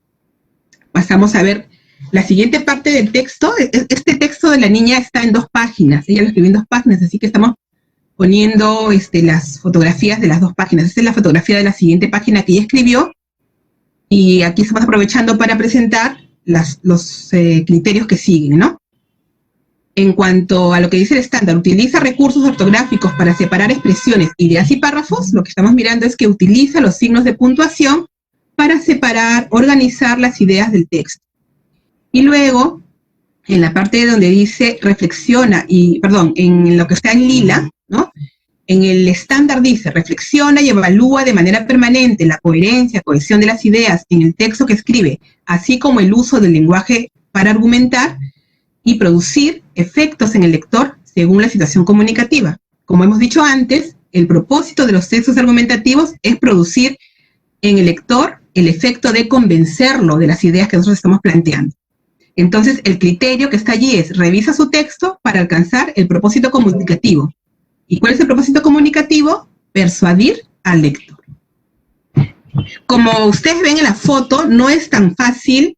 Pasamos a ver la siguiente parte del texto. Este texto de la niña está en 2 páginas, ella lo escribió en 2 páginas, así que estamos poniendo las fotografías de las 2 páginas. Esta es la fotografía de la siguiente página que ella escribió, y aquí estamos aprovechando para presentar los criterios que siguen, ¿no? En cuanto a lo que dice el estándar, utiliza recursos ortográficos para separar expresiones, ideas y párrafos. Lo que estamos mirando es que utiliza los signos de puntuación para separar, organizar las ideas del texto. Y luego, en la parte donde dice reflexiona, en lo que está en lila, ¿no? En el estándar dice, reflexiona y evalúa de manera permanente la coherencia, cohesión de las ideas en el texto que escribe, así como el uso del lenguaje para argumentar y producir efectos en el lector según la situación comunicativa. Como hemos dicho antes, el propósito de los textos argumentativos es producir en el lector el efecto de convencerlo de las ideas que nosotros estamos planteando. Entonces, el criterio que está allí es, revisa su texto para alcanzar el propósito comunicativo. ¿Y cuál es el propósito comunicativo? Persuadir al lector. Como ustedes ven en la foto, no es tan fácil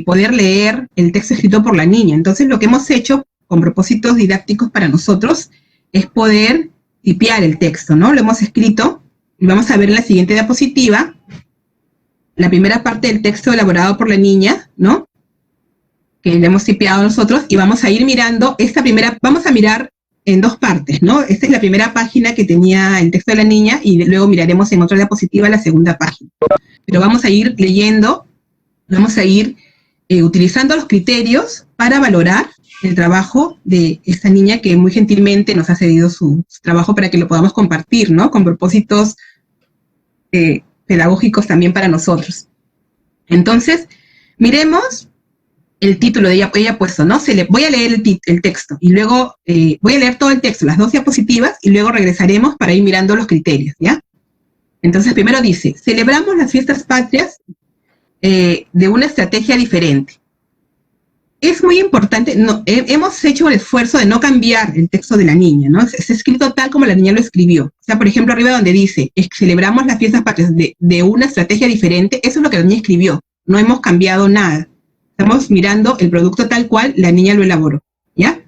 poder leer el texto escrito por la niña. Entonces, lo que hemos hecho con propósitos didácticos para nosotros es poder tipear el texto, ¿no? Lo hemos escrito y vamos a ver en la siguiente diapositiva la primera parte del texto elaborado por la niña, ¿no? Que le hemos tipeado nosotros, y vamos a ir mirando vamos a mirar en 2 partes, ¿no? Esta es la primera página que tenía el texto de la niña, y luego miraremos en otra diapositiva la segunda página. Pero vamos a ir leyendo, vamos a ir utilizando los criterios para valorar el trabajo de esta niña que muy gentilmente nos ha cedido su trabajo para que lo podamos compartir, ¿no? Con propósitos pedagógicos también para nosotros. Entonces, miremos el título de ella ha puesto, ¿no? Voy a leer el texto, y luego voy a leer todo el texto, las 2 diapositivas, y luego regresaremos para ir mirando los criterios, ¿ya? Entonces, primero dice, celebramos las fiestas patrias de una estrategia diferente. Es muy importante, hemos hecho el esfuerzo de no cambiar el texto de la niña, ¿no? Es escrito tal como la niña lo escribió. O sea, por ejemplo, arriba donde dice, celebramos las fiestas patrias de una estrategia diferente, eso es lo que la niña escribió, no hemos cambiado nada. Estamos mirando el producto tal cual la niña lo elaboró, ¿ya?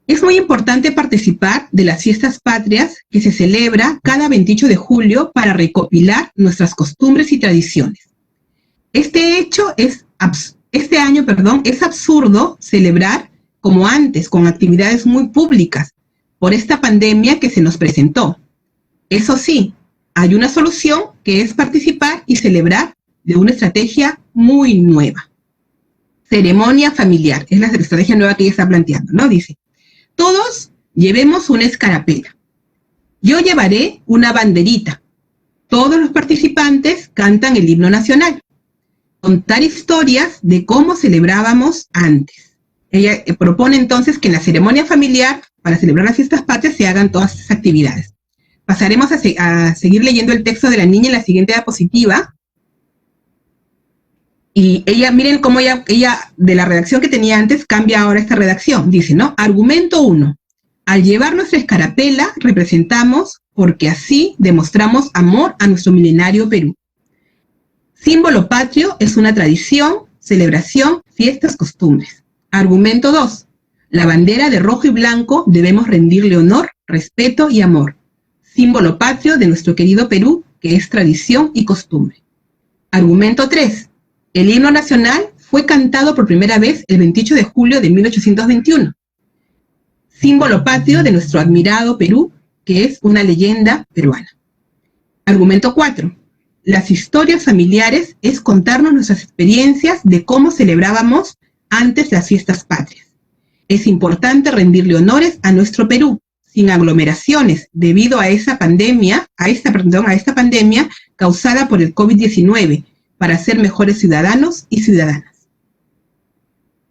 Es muy importante participar de las fiestas patrias que se celebra cada 28 de julio para recopilar nuestras costumbres y tradiciones. Este año es absurdo celebrar como antes, con actividades muy públicas, por esta pandemia que se nos presentó. Eso sí, hay una solución que es participar y celebrar de una estrategia muy nueva. Ceremonia familiar, es la estrategia nueva que ella está planteando, ¿no? Dice, todos llevemos una escarapela. Yo llevaré una banderita. Todos los participantes cantan el himno nacional. Contar historias de cómo celebrábamos antes. Ella propone entonces que en la ceremonia familiar, para celebrar las fiestas patrias, se hagan todas esas actividades. Pasaremos a seguir leyendo el texto de la niña en la siguiente diapositiva. Y ella, miren cómo ella, de la redacción que tenía antes, cambia ahora esta redacción. Dice, ¿no? Argumento 1. Al llevar nuestra escarapela, representamos porque así demostramos amor a nuestro milenario Perú. Símbolo patrio es una tradición, celebración, fiestas, costumbres. Argumento 2. La bandera de rojo y blanco debemos rendirle honor, respeto y amor. Símbolo patrio de nuestro querido Perú, que es tradición y costumbre. Argumento 3. El himno nacional fue cantado por primera vez el 28 de julio de 1821. Símbolo patrio de nuestro admirado Perú, que es una leyenda peruana. Argumento 4. Las historias familiares es contarnos nuestras experiencias de cómo celebrábamos antes las fiestas patrias. Es importante rendirle honores a nuestro Perú, sin aglomeraciones, debido a esta pandemia causada por el COVID-19, para ser mejores ciudadanos y ciudadanas.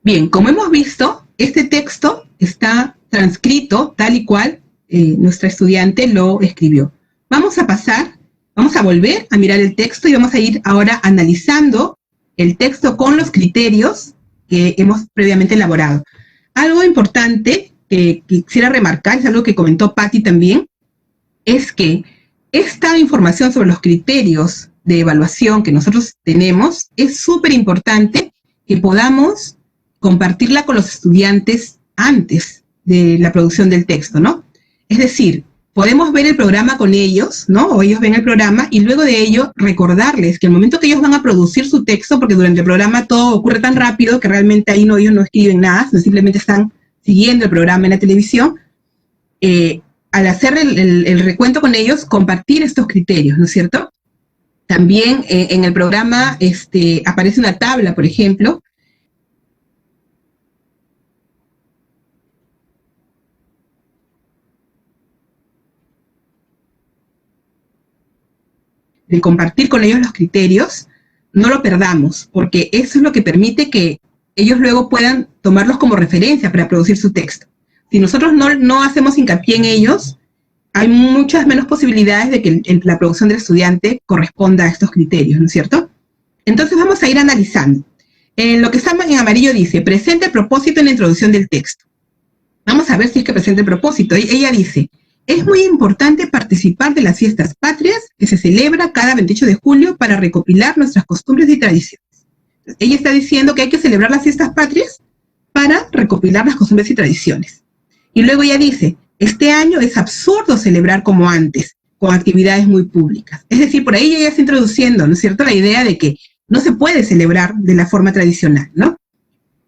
Bien, como hemos visto, este texto está transcrito tal y cual nuestra estudiante lo escribió. Vamos a volver a mirar el texto y vamos a ir ahora analizando el texto con los criterios que hemos previamente elaborado. algo importante que quisiera remarcar, es algo que comentó Patti también, es que esta información sobre los criterios de evaluación que nosotros tenemos es súper importante que podamos compartirla con los estudiantes antes de la producción del texto, ¿no? Es decir, podemos ver el programa con ellos, ¿no? O ellos ven el programa y luego de ello recordarles que el momento que ellos van a producir su texto, porque durante el programa todo ocurre tan rápido que realmente ahí no, ellos no escriben nada, sino simplemente están siguiendo el programa en la televisión, al hacer el recuento con ellos, compartir estos criterios, ¿no es cierto? También en el programa aparece una tabla, por ejemplo, de compartir con ellos los criterios, no lo perdamos, porque eso es lo que permite que ellos luego puedan tomarlos como referencia para producir su texto. Si nosotros no hacemos hincapié en ellos, hay muchas menos posibilidades de que la producción del estudiante corresponda a estos criterios, ¿no es cierto? Entonces vamos a ir analizando. En lo que está en amarillo dice, presenta el propósito en la introducción del texto. Vamos a ver si es que presenta el propósito. Ella dice, es muy importante participar de las fiestas patrias que se celebra cada 28 de julio para recopilar nuestras costumbres y tradiciones. Ella está diciendo que hay que celebrar las fiestas patrias para recopilar las costumbres y tradiciones. Y luego ella dice, este año es absurdo celebrar como antes, con actividades muy públicas. Es decir, por ahí ella está introduciendo, ¿no es cierto?, la idea de que no se puede celebrar de la forma tradicional, ¿no?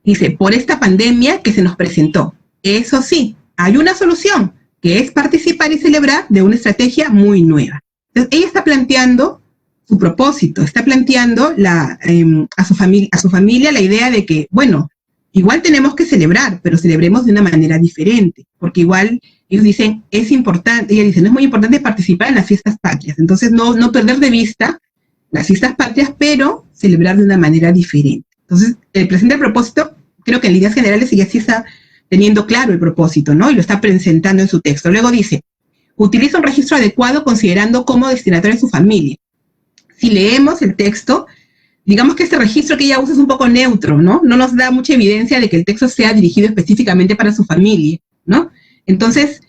Dice, por esta pandemia que se nos presentó. Eso sí, hay una solución, que es participar y celebrar de una estrategia muy nueva. Entonces, ella está planteando su propósito, está planteando a su familia la idea de que, bueno, igual tenemos que celebrar, pero celebremos de una manera diferente, porque igual ellos dicen, es importante, ella dice, no es muy importante participar en las fiestas patrias, entonces no perder de vista las fiestas patrias, pero celebrar de una manera diferente. Entonces, el presente propósito, creo que en líneas generales ella sí está teniendo claro el propósito, ¿no? Y lo está presentando en su texto. Luego dice, utiliza un registro adecuado considerando como destinatario a su familia. Si leemos el texto, digamos que este registro que ella usa es un poco neutro, ¿no? No nos da mucha evidencia de que el texto sea dirigido específicamente para su familia, ¿no? Entonces,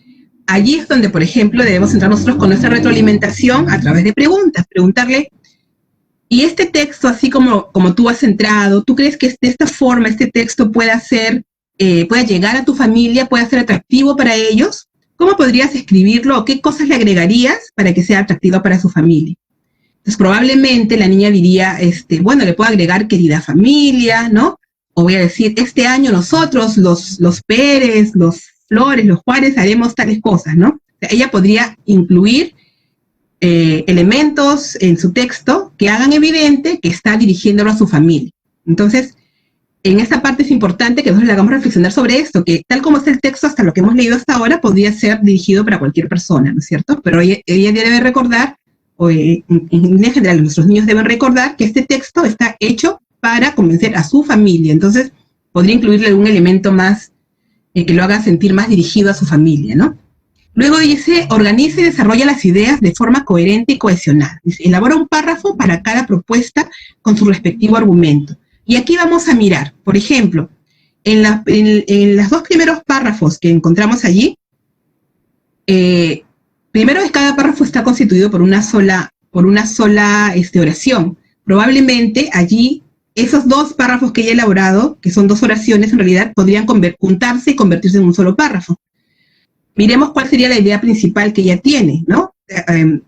allí es donde, por ejemplo, debemos entrar nosotros con nuestra retroalimentación a través de preguntas, preguntarle, ¿y este texto, así como tú has entrado, tú crees que de esta forma este texto pueda llegar a tu familia, pueda ser atractivo para ellos? ¿Cómo podrías escribirlo o qué cosas le agregarías para que sea atractivo para su familia? Entonces, probablemente la niña diría, bueno, le puedo agregar querida familia, ¿no? O voy a decir, este año nosotros, los Pérez, los Flores, los Juárez, haremos tales cosas, ¿no? O sea, ella podría incluir elementos en su texto que hagan evidente que está dirigiéndolo a su familia. Entonces, en esta parte es importante que nosotros le hagamos reflexionar sobre esto, que tal como es el texto, hasta lo que hemos leído hasta ahora, podría ser dirigido para cualquier persona, ¿no es cierto? Pero ella debe recordar, o en línea general, nuestros niños deben recordar que este texto está hecho para convencer a su familia. Entonces, podría incluirle algún elemento más que lo haga sentir más dirigido a su familia, ¿no? Luego dice, organiza y desarrolla las ideas de forma coherente y cohesionada. Dice, elabora un párrafo para cada propuesta con su respectivo argumento. Y aquí vamos a mirar, por ejemplo, en los dos primeros párrafos que encontramos allí, primero cada párrafo está constituido por una sola oración. Probablemente allí esos dos párrafos que ella ha elaborado, que son dos oraciones en realidad, podrían juntarse y convertirse en un solo párrafo. Miremos cuál sería la idea principal que ella tiene, ¿no?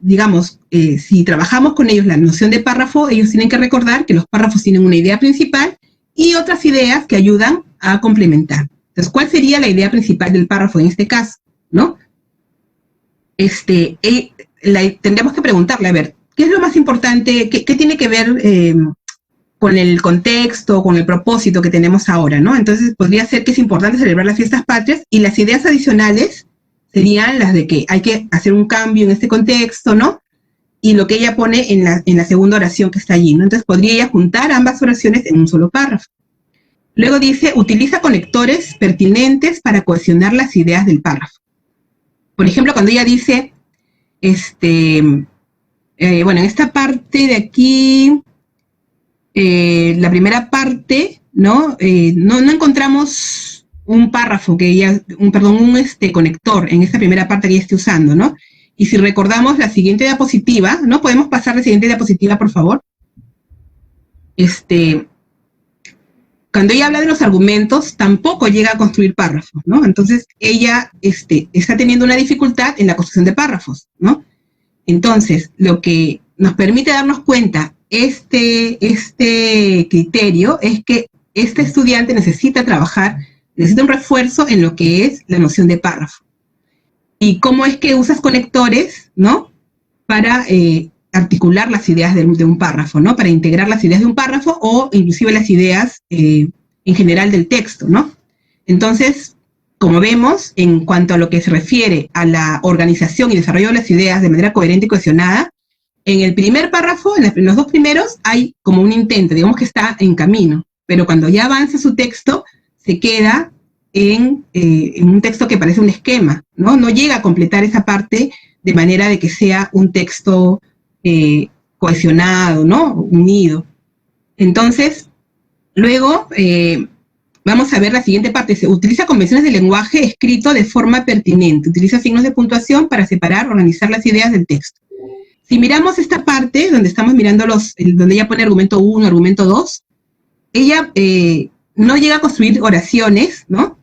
Digamos, si trabajamos con ellos la noción de párrafo, ellos tienen que recordar que los párrafos tienen una idea principal y otras ideas que ayudan a complementar. Entonces, ¿cuál sería la idea principal del párrafo en este caso, ¿no? Tendríamos que preguntarle, a ver, ¿qué es lo más importante? ¿Qué tiene que ver con el contexto, con el propósito que tenemos ahora, ¿no? Entonces, podría ser que es importante celebrar las fiestas patrias y las ideas adicionales serían las de que hay que hacer un cambio en este contexto, ¿no? Y lo que ella pone en la segunda oración que está allí, ¿no? Entonces, podría ella juntar ambas oraciones en un solo párrafo. Luego dice, utiliza conectores pertinentes para cohesionar las ideas del párrafo. Por ejemplo, cuando ella dice, bueno, en esta parte de aquí, la primera parte, ¿no? No encontramos un párrafo que ella, un conector en esta primera parte que ella esté usando, ¿no? Y si recordamos la siguiente diapositiva, ¿no? ¿Podemos pasar la siguiente diapositiva, por favor? Cuando ella habla de los argumentos, tampoco llega a construir párrafos, ¿no? Entonces, ella está teniendo una dificultad en la construcción de párrafos, ¿no? Entonces, lo que nos permite darnos cuenta este criterio es que este estudiante necesita un refuerzo en lo que es la noción de párrafo. Y cómo es que usas conectores, ¿no? Para articular las ideas de un párrafo, ¿no? Para integrar las ideas de un párrafo o inclusive las ideas en general del texto, ¿no? Entonces, como vemos, en cuanto a lo que se refiere a la organización y desarrollo de las ideas de manera coherente y cohesionada, en el primer párrafo, en los dos primeros, hay como un intento, digamos que está en camino, pero cuando ya avanza su texto, se queda en un texto que parece un esquema, ¿no? No llega a completar esa parte de manera de que sea un texto cohesionado, ¿no? Unido. Entonces, luego vamos a ver la siguiente parte. Se utiliza convenciones de lenguaje escrito de forma pertinente. Utiliza signos de puntuación para separar, organizar las ideas del texto. Si miramos esta parte, donde estamos mirando donde ella pone argumento 1, argumento 2, ella no llega a construir oraciones, ¿no?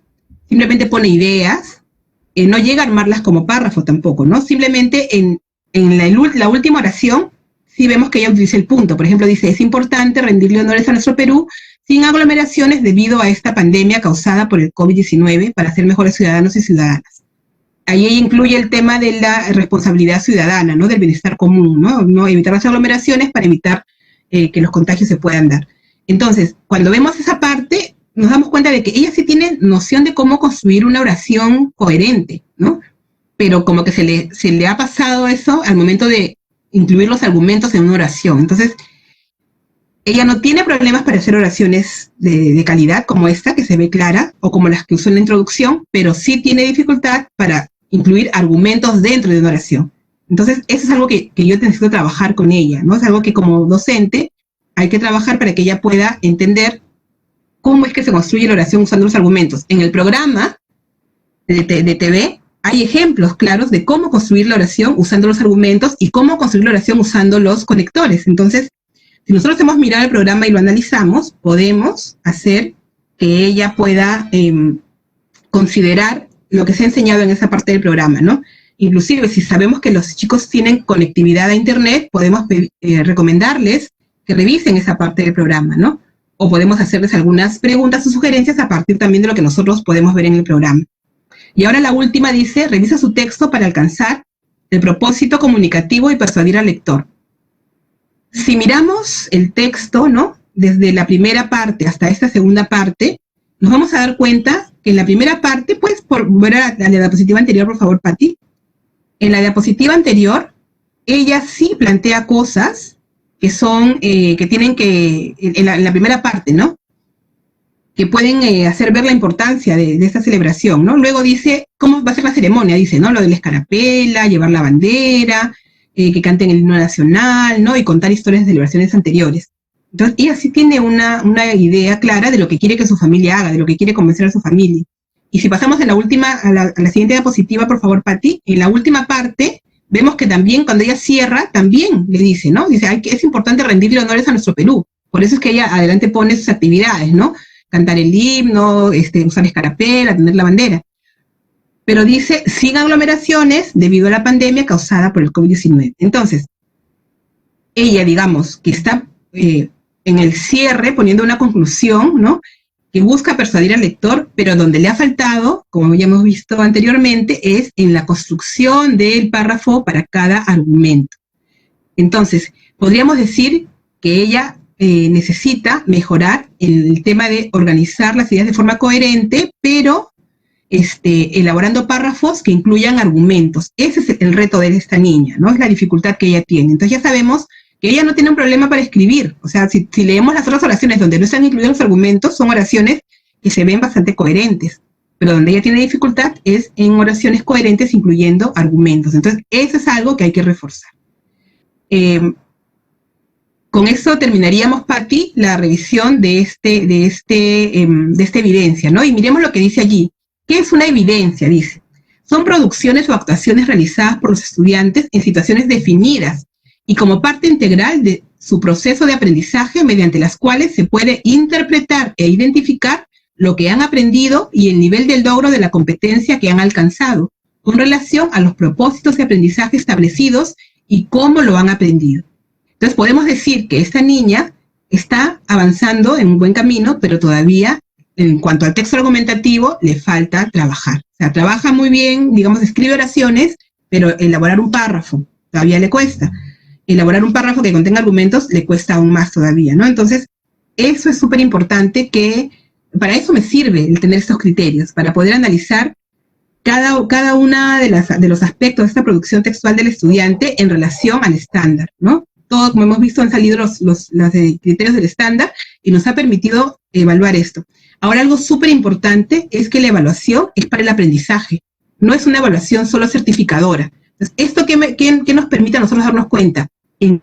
Simplemente pone ideas, no llega a armarlas como párrafo tampoco, ¿no? Simplemente en la última oración, sí vemos que ella utiliza el punto. Por ejemplo, dice, es importante rendirle honores a nuestro Perú sin aglomeraciones debido a esta pandemia causada por el COVID-19 para ser mejores ciudadanos y ciudadanas. Ahí ella incluye el tema de la responsabilidad ciudadana, ¿no? Del bienestar común, ¿no? Evitar las aglomeraciones para evitar que los contagios se puedan dar. Entonces, cuando vemos esa parte, nos damos cuenta de que ella sí tiene noción de cómo construir una oración coherente, ¿no? Pero como que se le ha pasado eso al momento de incluir los argumentos en una oración. Entonces, ella no tiene problemas para hacer oraciones de calidad como esta, que se ve clara, o como las que usó en la introducción, pero sí tiene dificultad para incluir argumentos dentro de una oración. Entonces, eso es algo que yo necesito trabajar con ella, ¿no? Es algo que como docente hay que trabajar para que ella pueda entender cómo es que se construye la oración usando los argumentos. En el programa de TV hay ejemplos claros de cómo construir la oración usando los argumentos y cómo construir la oración usando los conectores. Entonces, si nosotros hemos mirado el programa y lo analizamos, podemos hacer que ella pueda considerar lo que se ha enseñado en esa parte del programa, ¿no? Inclusive, si sabemos que los chicos tienen conectividad a Internet, podemos recomendarles que revisen esa parte del programa, ¿no? O podemos hacerles algunas preguntas o sugerencias a partir también de lo que nosotros podemos ver en el programa. Y ahora la última dice, revisa su texto para alcanzar el propósito comunicativo y persuadir al lector. Si miramos el texto, ¿no? Desde la primera parte hasta esta segunda parte, nos vamos a dar cuenta que en la primera parte, pues, ver a la diapositiva anterior, por favor, Pati. En la diapositiva anterior, ella sí plantea cosas que son, que tienen que, en la primera parte, ¿no? Que pueden hacer ver la importancia de esta celebración, ¿no? Luego dice, ¿cómo va a ser la ceremonia? Dice, ¿no? Lo de la escarapela, llevar la bandera, que canten el himno nacional, ¿no? Y contar historias de celebraciones anteriores. Entonces, ella sí tiene una idea clara de lo que quiere que su familia haga, de lo que quiere convencer a su familia. Y si pasamos a la siguiente diapositiva, por favor, Pati, en la última parte, vemos que también cuando ella cierra, también le dice, ¿no? Dice, es importante rendirle honores a nuestro Perú. Por eso es que ella adelante pone sus actividades, ¿no? Cantar el himno, usar escarapela, tener la bandera. Pero dice, sin aglomeraciones debido a la pandemia causada por el COVID-19. Entonces, ella, digamos, que está en el cierre poniendo una conclusión, ¿no? Que busca persuadir al lector, pero donde le ha faltado, como ya hemos visto anteriormente, es en la construcción del párrafo para cada argumento. Entonces, podríamos decir que ella necesita mejorar el tema de organizar las ideas de forma coherente, pero elaborando párrafos que incluyan argumentos. Ese es el reto de esta niña, ¿no? Es la dificultad que ella tiene. Entonces ya sabemos que ella no tiene un problema para escribir. O sea, si leemos las otras oraciones donde no están incluidos los argumentos, son oraciones que se ven bastante coherentes. Pero donde ella tiene dificultad es en oraciones coherentes incluyendo argumentos. Entonces, eso es algo que hay que reforzar. Con eso terminaríamos, Patti, la revisión de esta evidencia, ¿no? Y miremos lo que dice allí. ¿Qué es una evidencia? Dice, son producciones o actuaciones realizadas por los estudiantes en situaciones definidas y como parte integral de su proceso de aprendizaje, mediante las cuales se puede interpretar e identificar lo que han aprendido y el nivel del logro de la competencia que han alcanzado, con relación a los propósitos de aprendizaje establecidos y cómo lo han aprendido. Entonces podemos decir que esta niña está avanzando en un buen camino, pero todavía, en cuanto al texto argumentativo, le falta trabajar. O sea, trabaja muy bien, digamos, escribe oraciones, pero elaborar un párrafo todavía le cuesta. Elaborar un párrafo que contenga argumentos le cuesta aún más todavía, ¿no? Entonces, eso es súper importante, que para eso me sirve el tener estos criterios, para poder analizar cada una de los aspectos de esta producción textual del estudiante en relación al estándar, ¿no? Todo, como hemos visto, han salido los criterios del estándar y nos ha permitido evaluar esto. Ahora, algo súper importante es que la evaluación es para el aprendizaje, no es una evaluación solo certificadora. Entonces, ¿esto qué nos permite a nosotros darnos cuenta? En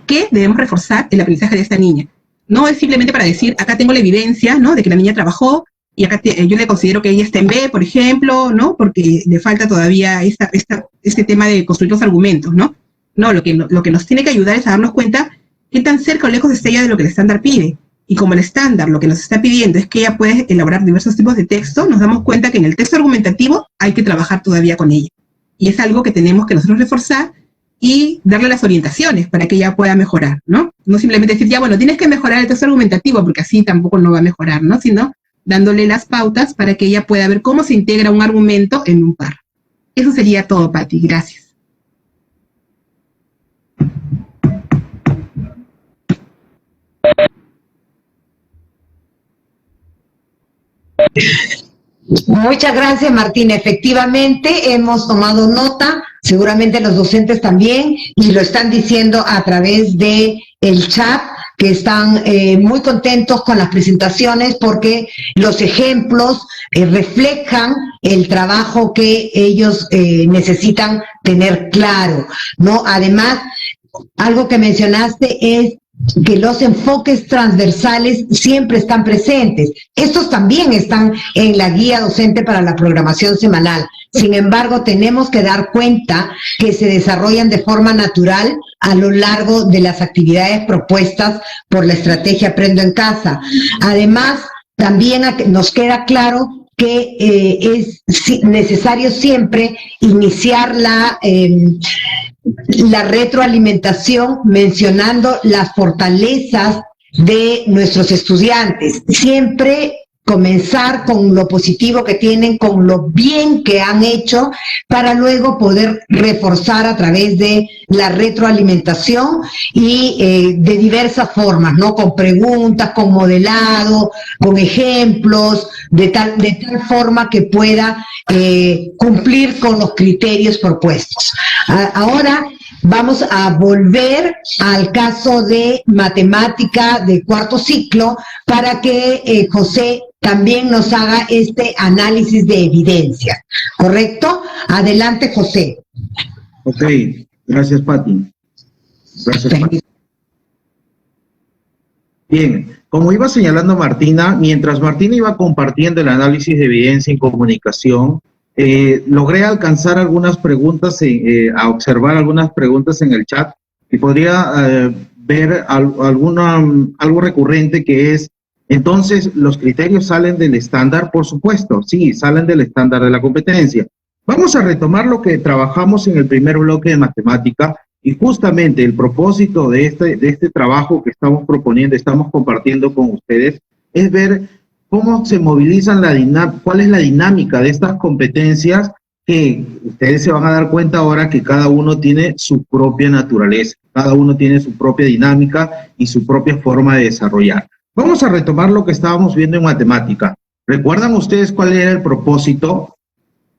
qué debemos reforzar el aprendizaje de esta niña. No es simplemente para decir, acá tengo la evidencia, ¿no?, de que la niña trabajó, y acá yo le considero que ella está en B, por ejemplo, ¿no?, porque le falta todavía este tema de construir los argumentos, ¿no? No, lo que nos tiene que ayudar es a darnos cuenta qué tan cerca o lejos está ella de lo que el estándar pide. Y como el estándar lo que nos está pidiendo es que ella puede elaborar diversos tipos de texto, nos damos cuenta que en el texto argumentativo hay que trabajar todavía con ella. Y es algo que tenemos que nosotros reforzar y darle las orientaciones para que ella pueda mejorar, ¿no? No simplemente decir, ya, bueno, tienes que mejorar el texto argumentativo, porque así tampoco no va a mejorar, ¿no? Sino dándole las pautas para que ella pueda ver cómo se integra un argumento en un párrafo. Eso sería todo, Patti. Gracias. Muchas gracias, Martín. Efectivamente, hemos tomado nota, seguramente los docentes también, y lo están diciendo a través de el chat, que están muy contentos con las presentaciones porque los ejemplos reflejan el trabajo que ellos necesitan tener claro, ¿no? Además, algo que mencionaste es que los enfoques transversales siempre están presentes. Estos también están en la guía docente para la programación semanal. Sin embargo, tenemos que dar cuenta que se desarrollan de forma natural a lo largo de las actividades propuestas por la estrategia Aprendo en Casa. Además, también nos queda claro que es necesario siempre iniciar la retroalimentación mencionando las fortalezas de nuestros estudiantes. Siempre comenzar con lo positivo que tienen, con lo bien que han hecho, para luego poder reforzar a través de la retroalimentación y de diversas formas, ¿no? Con preguntas, con modelado, con ejemplos, de tal forma que pueda cumplir con los criterios propuestos. Ahora vamos a volver al caso de matemática de cuarto ciclo para que José también nos haga este análisis de evidencia. ¿Correcto? Adelante, José. Ok, gracias, Patti. Gracias, Patti. Bien, como iba señalando Martina, mientras Martina iba compartiendo el análisis de evidencia en comunicación, logré alcanzar algunas preguntas, a observar algunas preguntas en el chat, y podría ver algo recurrente, que es: entonces, ¿los criterios salen del estándar? Por supuesto, sí, salen del estándar de la competencia. Vamos a retomar lo que trabajamos en el primer bloque de matemática, y justamente el propósito de este trabajo que estamos proponiendo, estamos compartiendo con ustedes, es ver cómo se movilizan cuál es la dinámica de estas competencias, que ustedes se van a dar cuenta ahora que cada uno tiene su propia naturaleza, cada uno tiene su propia dinámica y su propia forma de desarrollar. Vamos a retomar lo que estábamos viendo en matemática. ¿Recuerdan ustedes cuál era el propósito?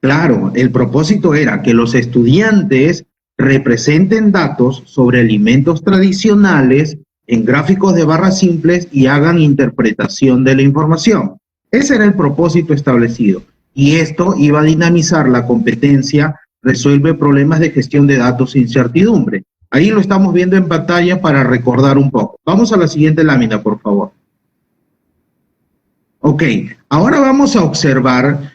Claro, el propósito era que los estudiantes representen datos sobre alimentos tradicionales en gráficos de barras simples y hagan interpretación de la información. Ese era el propósito establecido. Y esto iba a dinamizar la competencia, resuelve problemas de gestión de datos e incertidumbre. Ahí lo estamos viendo en pantalla para recordar un poco. Vamos a la siguiente lámina, por favor. Ok, ahora vamos a observar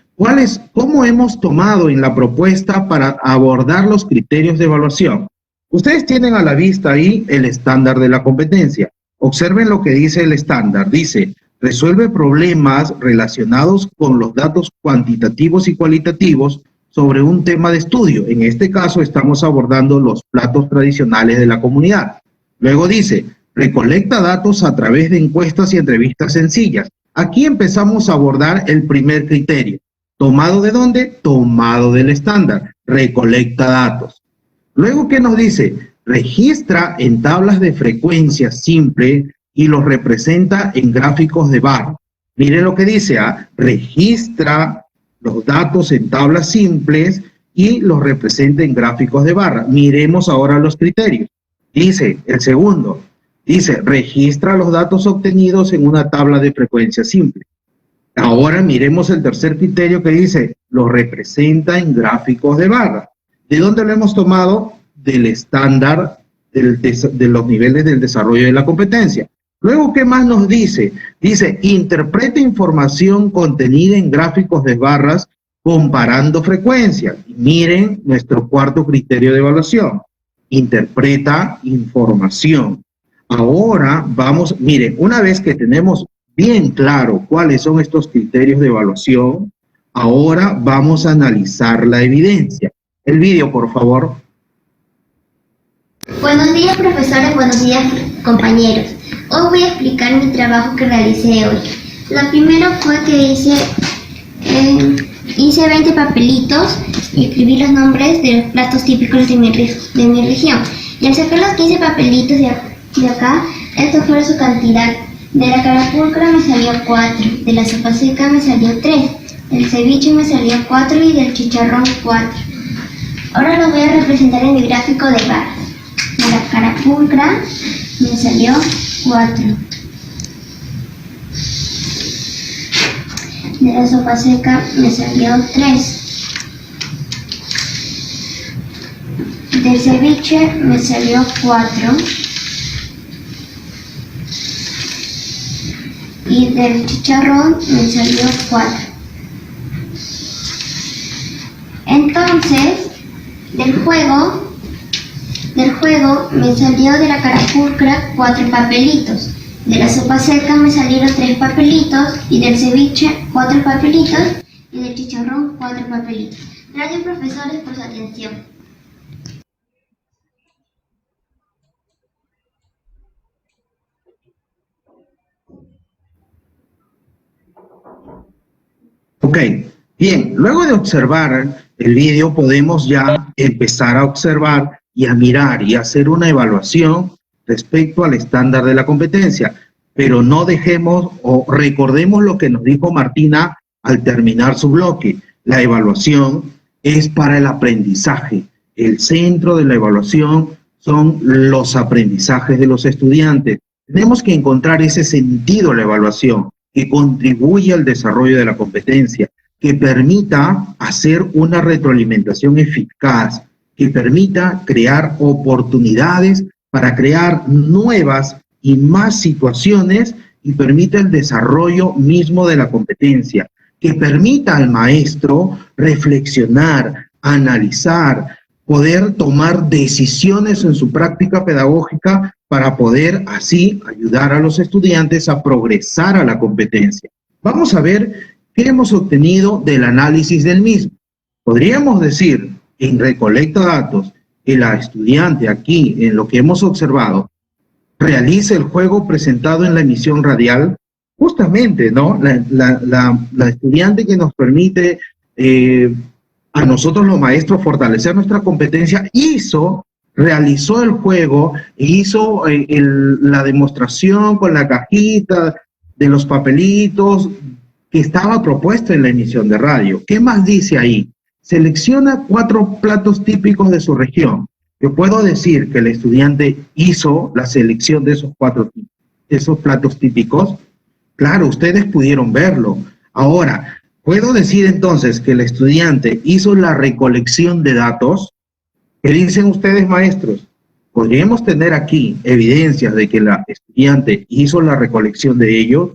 cómo hemos tomado en la propuesta para abordar los criterios de evaluación. Ustedes tienen a la vista ahí el estándar de la competencia. Observen lo que dice el estándar. Dice, resuelve problemas relacionados con los datos cuantitativos y cualitativos sobre un tema de estudio. En este caso estamos abordando los platos tradicionales de la comunidad. Luego dice, recolecta datos a través de encuestas y entrevistas sencillas. Aquí empezamos a abordar el primer criterio. ¿Tomado de dónde? Tomado del estándar. Recolecta datos. Luego, ¿qué nos dice? Registra en tablas de frecuencia simple y los representa en gráficos de barra. Miren lo que dice, registra los datos en tablas simples y los representa en gráficos de barra. Miremos ahora los criterios. Dice, el segundo, dice, registra los datos obtenidos en una tabla de frecuencia simple. Ahora miremos el tercer criterio que dice, los representa en gráficos de barra. ¿De dónde lo hemos tomado? Del estándar de los niveles del desarrollo de la competencia. Luego, ¿qué más nos dice? Dice, interpreta información contenida en gráficos de barras comparando frecuencias. Miren nuestro cuarto criterio de evaluación. Interpreta información. Ahora vamos, miren, una vez que tenemos bien claro cuáles son estos criterios de evaluación, ahora vamos a analizar la evidencia. El vídeo, por favor. Buenos días, profesores, buenos días, compañeros. Hoy voy a explicar mi trabajo que realicé hoy. Lo primero fue que hice 20 papelitos y escribí los nombres de los platos típicos de mi región. Y al sacar los 15 papelitos de acá, esto fue su cantidad. De la carapulcra me salió 4, de la sopa seca me salió 3, del ceviche me salió 4 y del chicharrón 4. Ahora lo voy a representar en mi gráfico de barras. De la carapulcra me salió 4. De la sopa seca me salió 3. Del ceviche me salió 4. Y del chicharrón me salió 4. Entonces, del juego me salió de la carapulcra 4 papelitos. De la sopa seca me salieron 3 papelitos. Y del ceviche 4 papelitos. Y del chicharrón 4 papelitos. Gracias, profesores, por su atención. Ok, bien, luego de observar el vídeo podemos ya empezar a observar y a mirar y hacer una evaluación respecto al estándar de la competencia, pero no dejemos o recordemos lo que nos dijo Martina al terminar su bloque. La evaluación es para el aprendizaje. El centro de la evaluación son los aprendizajes de los estudiantes. Tenemos que encontrar ese sentido de la evaluación, que contribuya al desarrollo de la competencia, que permita hacer una retroalimentación eficaz, que permita crear oportunidades para crear nuevas y más situaciones y permita el desarrollo mismo de la competencia, que permita al maestro reflexionar, analizar, poder tomar decisiones en su práctica pedagógica para poder así ayudar a los estudiantes a progresar a la competencia. Vamos a ver qué hemos obtenido del análisis del mismo. Podríamos decir, en recolecta datos, que la estudiante aquí, en lo que hemos observado, realiza el juego presentado en la emisión radial, justamente, ¿no? La estudiante que nos permite a nosotros los maestros fortalecer nuestra competencia, realizó el juego, hizo la demostración con la cajita de los papelitos que estaba propuesto en la emisión de radio. ¿Qué más dice ahí? Selecciona 4 platos típicos de su región. Yo puedo decir que el estudiante hizo la selección de esos platos típicos. Claro, ustedes pudieron verlo. Ahora, ¿puedo decir entonces que el estudiante hizo la recolección de datos? ¿Qué dicen ustedes, maestros? ¿Podríamos tener aquí evidencias de que la estudiante hizo la recolección de ellos?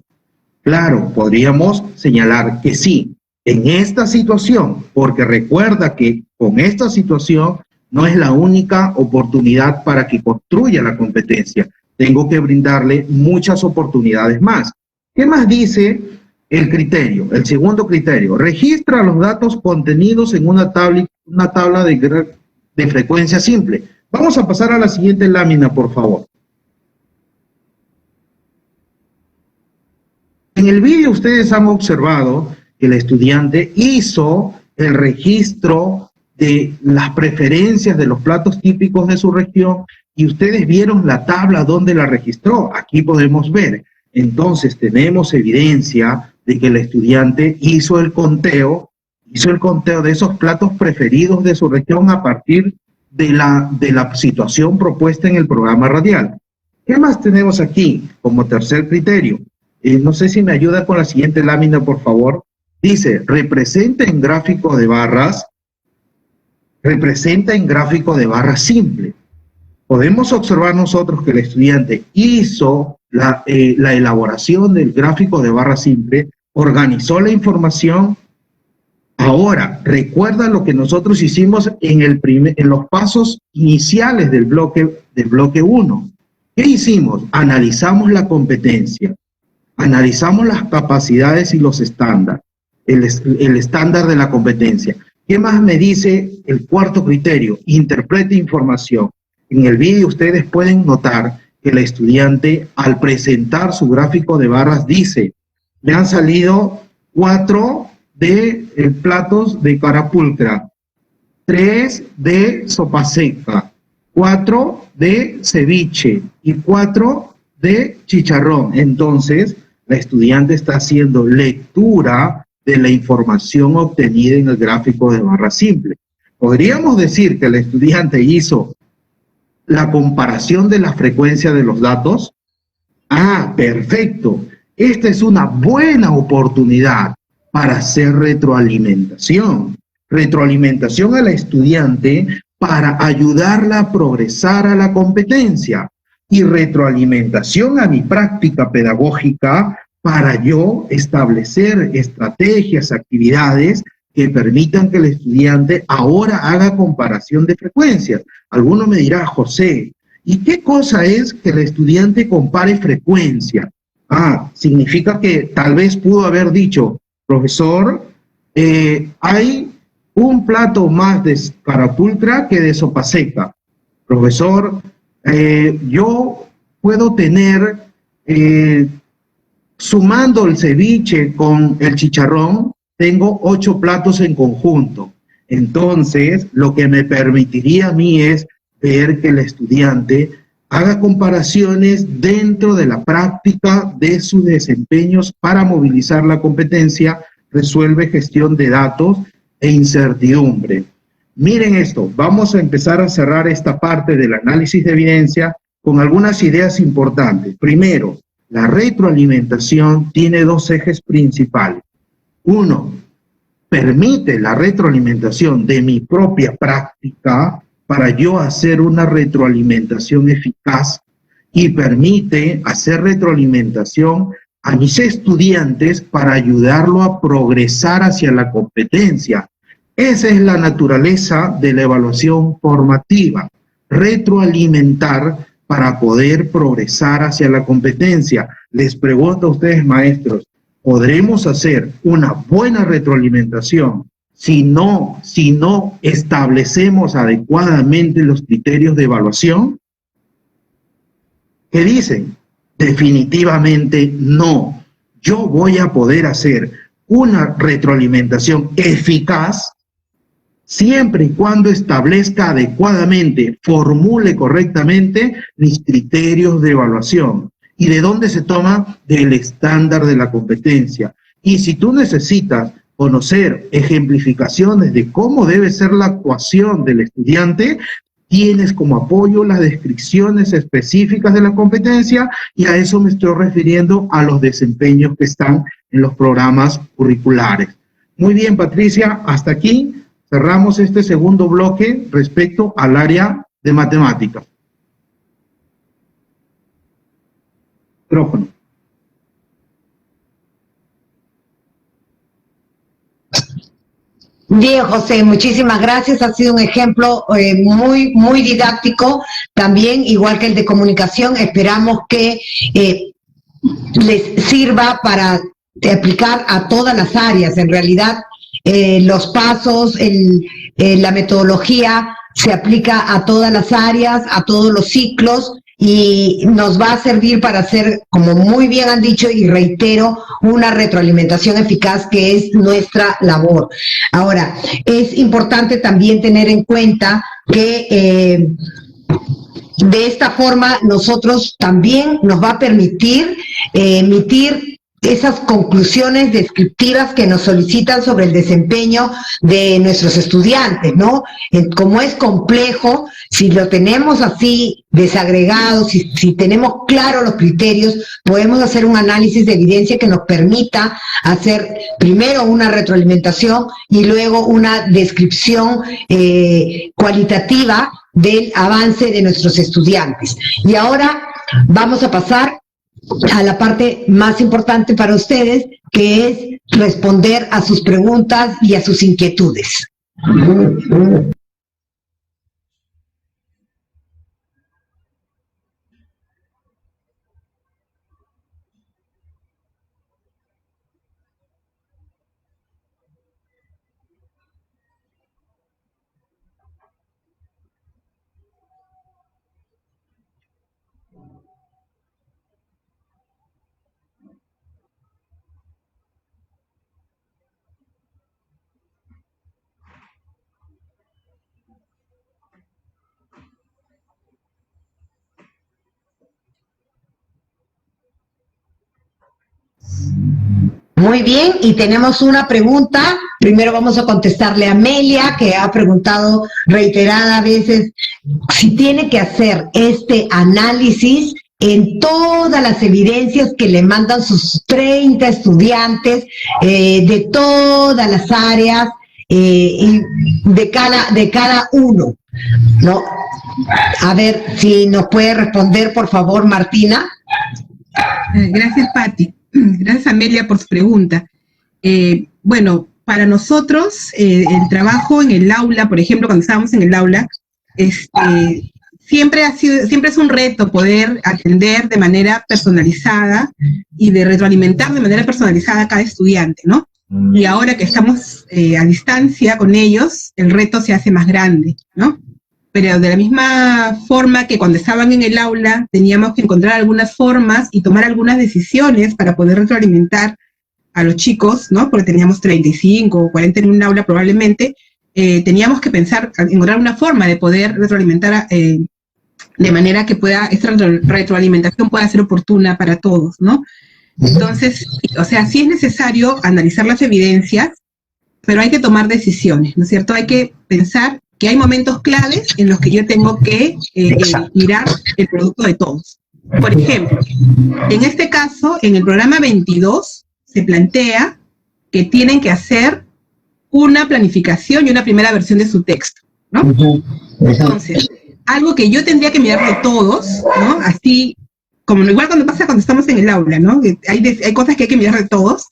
Claro, podríamos señalar que sí, en esta situación, porque recuerda que con esta situación no es la única oportunidad para que construya la competencia. Tengo que brindarle muchas oportunidades más. ¿Qué más dice el criterio? El segundo criterio, registra los datos contenidos en una tabla de frecuencia simple. Vamos a pasar a la siguiente lámina, por favor. En el vídeo ustedes han observado que el estudiante hizo el registro de las preferencias de los platos típicos de su región y ustedes vieron la tabla donde la registró. Aquí podemos ver. Entonces tenemos evidencia de que el estudiante hizo el conteo de esos platos preferidos de su región a partir de la situación propuesta en el programa radial. ¿Qué más tenemos aquí como tercer criterio? No sé si me ayuda con la siguiente lámina, por favor. Dice, representa en gráfico de barras simple. Podemos observar nosotros que el estudiante hizo la elaboración del gráfico de barra simple, organizó la información. Ahora, recuerda lo que nosotros hicimos en los pasos iniciales del bloque 1. ¿Qué hicimos? Analizamos la competencia, analizamos las capacidades y los estándares, el estándar de la competencia. ¿Qué más me dice el cuarto criterio? Interprete información. En el vídeo ustedes pueden notar que el estudiante, al presentar su gráfico de barras, dice, me han salido 4 de platos de carapulcra, 3 de sopa seca, 4 de ceviche y 4 de chicharrón. Entonces, la estudiante está haciendo lectura de la información obtenida en el gráfico de barra simple. Podríamos decir que el estudiante hizo la comparación de la frecuencia de los datos. Ah, perfecto. Esta es una buena oportunidad para hacer retroalimentación. Retroalimentación a la estudiante para ayudarla a progresar a la competencia. Y retroalimentación a mi práctica pedagógica para yo establecer estrategias, actividades que permitan que el estudiante ahora haga comparación de frecuencias. Alguno me dirá, José, ¿y qué cosa es que el estudiante compare frecuencia? Ah, significa que tal vez pudo haber dicho, profesor, hay un plato más de carapulcra que de sopa seca. Profesor, yo puedo tener, sumando el ceviche con el chicharrón, tengo 8 platos en conjunto. Entonces, lo que me permitiría a mí es ver que el estudiante haga comparaciones dentro de la práctica de sus desempeños para movilizar la competencia, resuelve gestión de datos e incertidumbre. Miren esto, vamos a empezar a cerrar esta parte del análisis de evidencia con algunas ideas importantes. Primero, la retroalimentación tiene 2 ejes principales. Uno, permite la retroalimentación de mi propia práctica para yo hacer una retroalimentación eficaz y permite hacer retroalimentación a mis estudiantes para ayudarlo a progresar hacia la competencia. Esa es la naturaleza de la evaluación formativa, retroalimentar para poder progresar hacia la competencia. Les pregunto a ustedes, maestros, ¿podremos hacer una buena retroalimentación si no establecemos adecuadamente los criterios de evaluación? ¿Qué dicen? Definitivamente no. Yo voy a poder hacer una retroalimentación eficaz siempre y cuando establezca adecuadamente, formule correctamente mis criterios de evaluación. ¿Y de dónde se toma? Del estándar de la competencia. Y si tú necesitas conocer ejemplificaciones de cómo debe ser la actuación del estudiante, tienes como apoyo las descripciones específicas de la competencia, y a eso me estoy refiriendo a los desempeños que están en los programas curriculares. Muy bien, Patricia, hasta aquí cerramos este segundo bloque respecto al área de matemáticas. Micrófono. Bien, José, muchísimas gracias. Ha sido un ejemplo muy didáctico, también igual que el de comunicación. Esperamos que les sirva para aplicar a todas las áreas. En realidad, los pasos, la metodología se aplica a todas las áreas, a todos los ciclos, y nos va a servir para hacer, como muy bien han dicho y reitero, una retroalimentación eficaz, que es nuestra labor. Ahora, es importante también tener en cuenta que de esta forma nosotros también nos va a permitir emitir esas conclusiones descriptivas que nos solicitan sobre el desempeño de nuestros estudiantes, ¿no? Como es complejo, si lo tenemos así desagregado, si tenemos claros los criterios, podemos hacer un análisis de evidencia que nos permita hacer primero una retroalimentación y luego una descripción cualitativa del avance de nuestros estudiantes. Y ahora vamos a pasar a la parte más importante para ustedes, que es responder a sus preguntas y a sus inquietudes. Muy bien, y tenemos una pregunta. Primero vamos a contestarle a Amelia, que ha preguntado reiteradas veces si tiene que hacer este análisis en todas las evidencias que le mandan sus 30 estudiantes de todas las áreas y de cada uno, ¿no? A ver si nos puede responder, por favor, Martina. Gracias, Patti. Gracias, Amelia, por su pregunta. Bueno, para nosotros, el trabajo en el aula, por ejemplo, cuando estábamos en el aula, siempre es un reto poder atender de manera personalizada y de retroalimentar de manera personalizada a cada estudiante, ¿no? Y ahora que estamos a distancia con ellos, el reto se hace más grande, ¿no? Pero de la misma forma que cuando estaban en el aula teníamos que encontrar algunas formas y tomar algunas decisiones para poder retroalimentar a los chicos, ¿no? Porque teníamos 35 o 40 en un aula probablemente, teníamos que pensar, encontrar una forma de poder retroalimentar de manera que esta retroalimentación pueda ser oportuna para todos, ¿no? Entonces, o sea, sí es necesario analizar las evidencias, pero hay que tomar decisiones, ¿no es cierto? Hay que pensar que hay momentos claves en los que yo tengo que mirar el producto de todos. Por ejemplo, en este caso, en el programa 22, se plantea que tienen que hacer una planificación y una primera versión de su texto, ¿no? Entonces, algo que yo tendría que mirar de todos, ¿no? Así, como igual cuando estamos en el aula, ¿no? Hay cosas que hay que mirar de todos.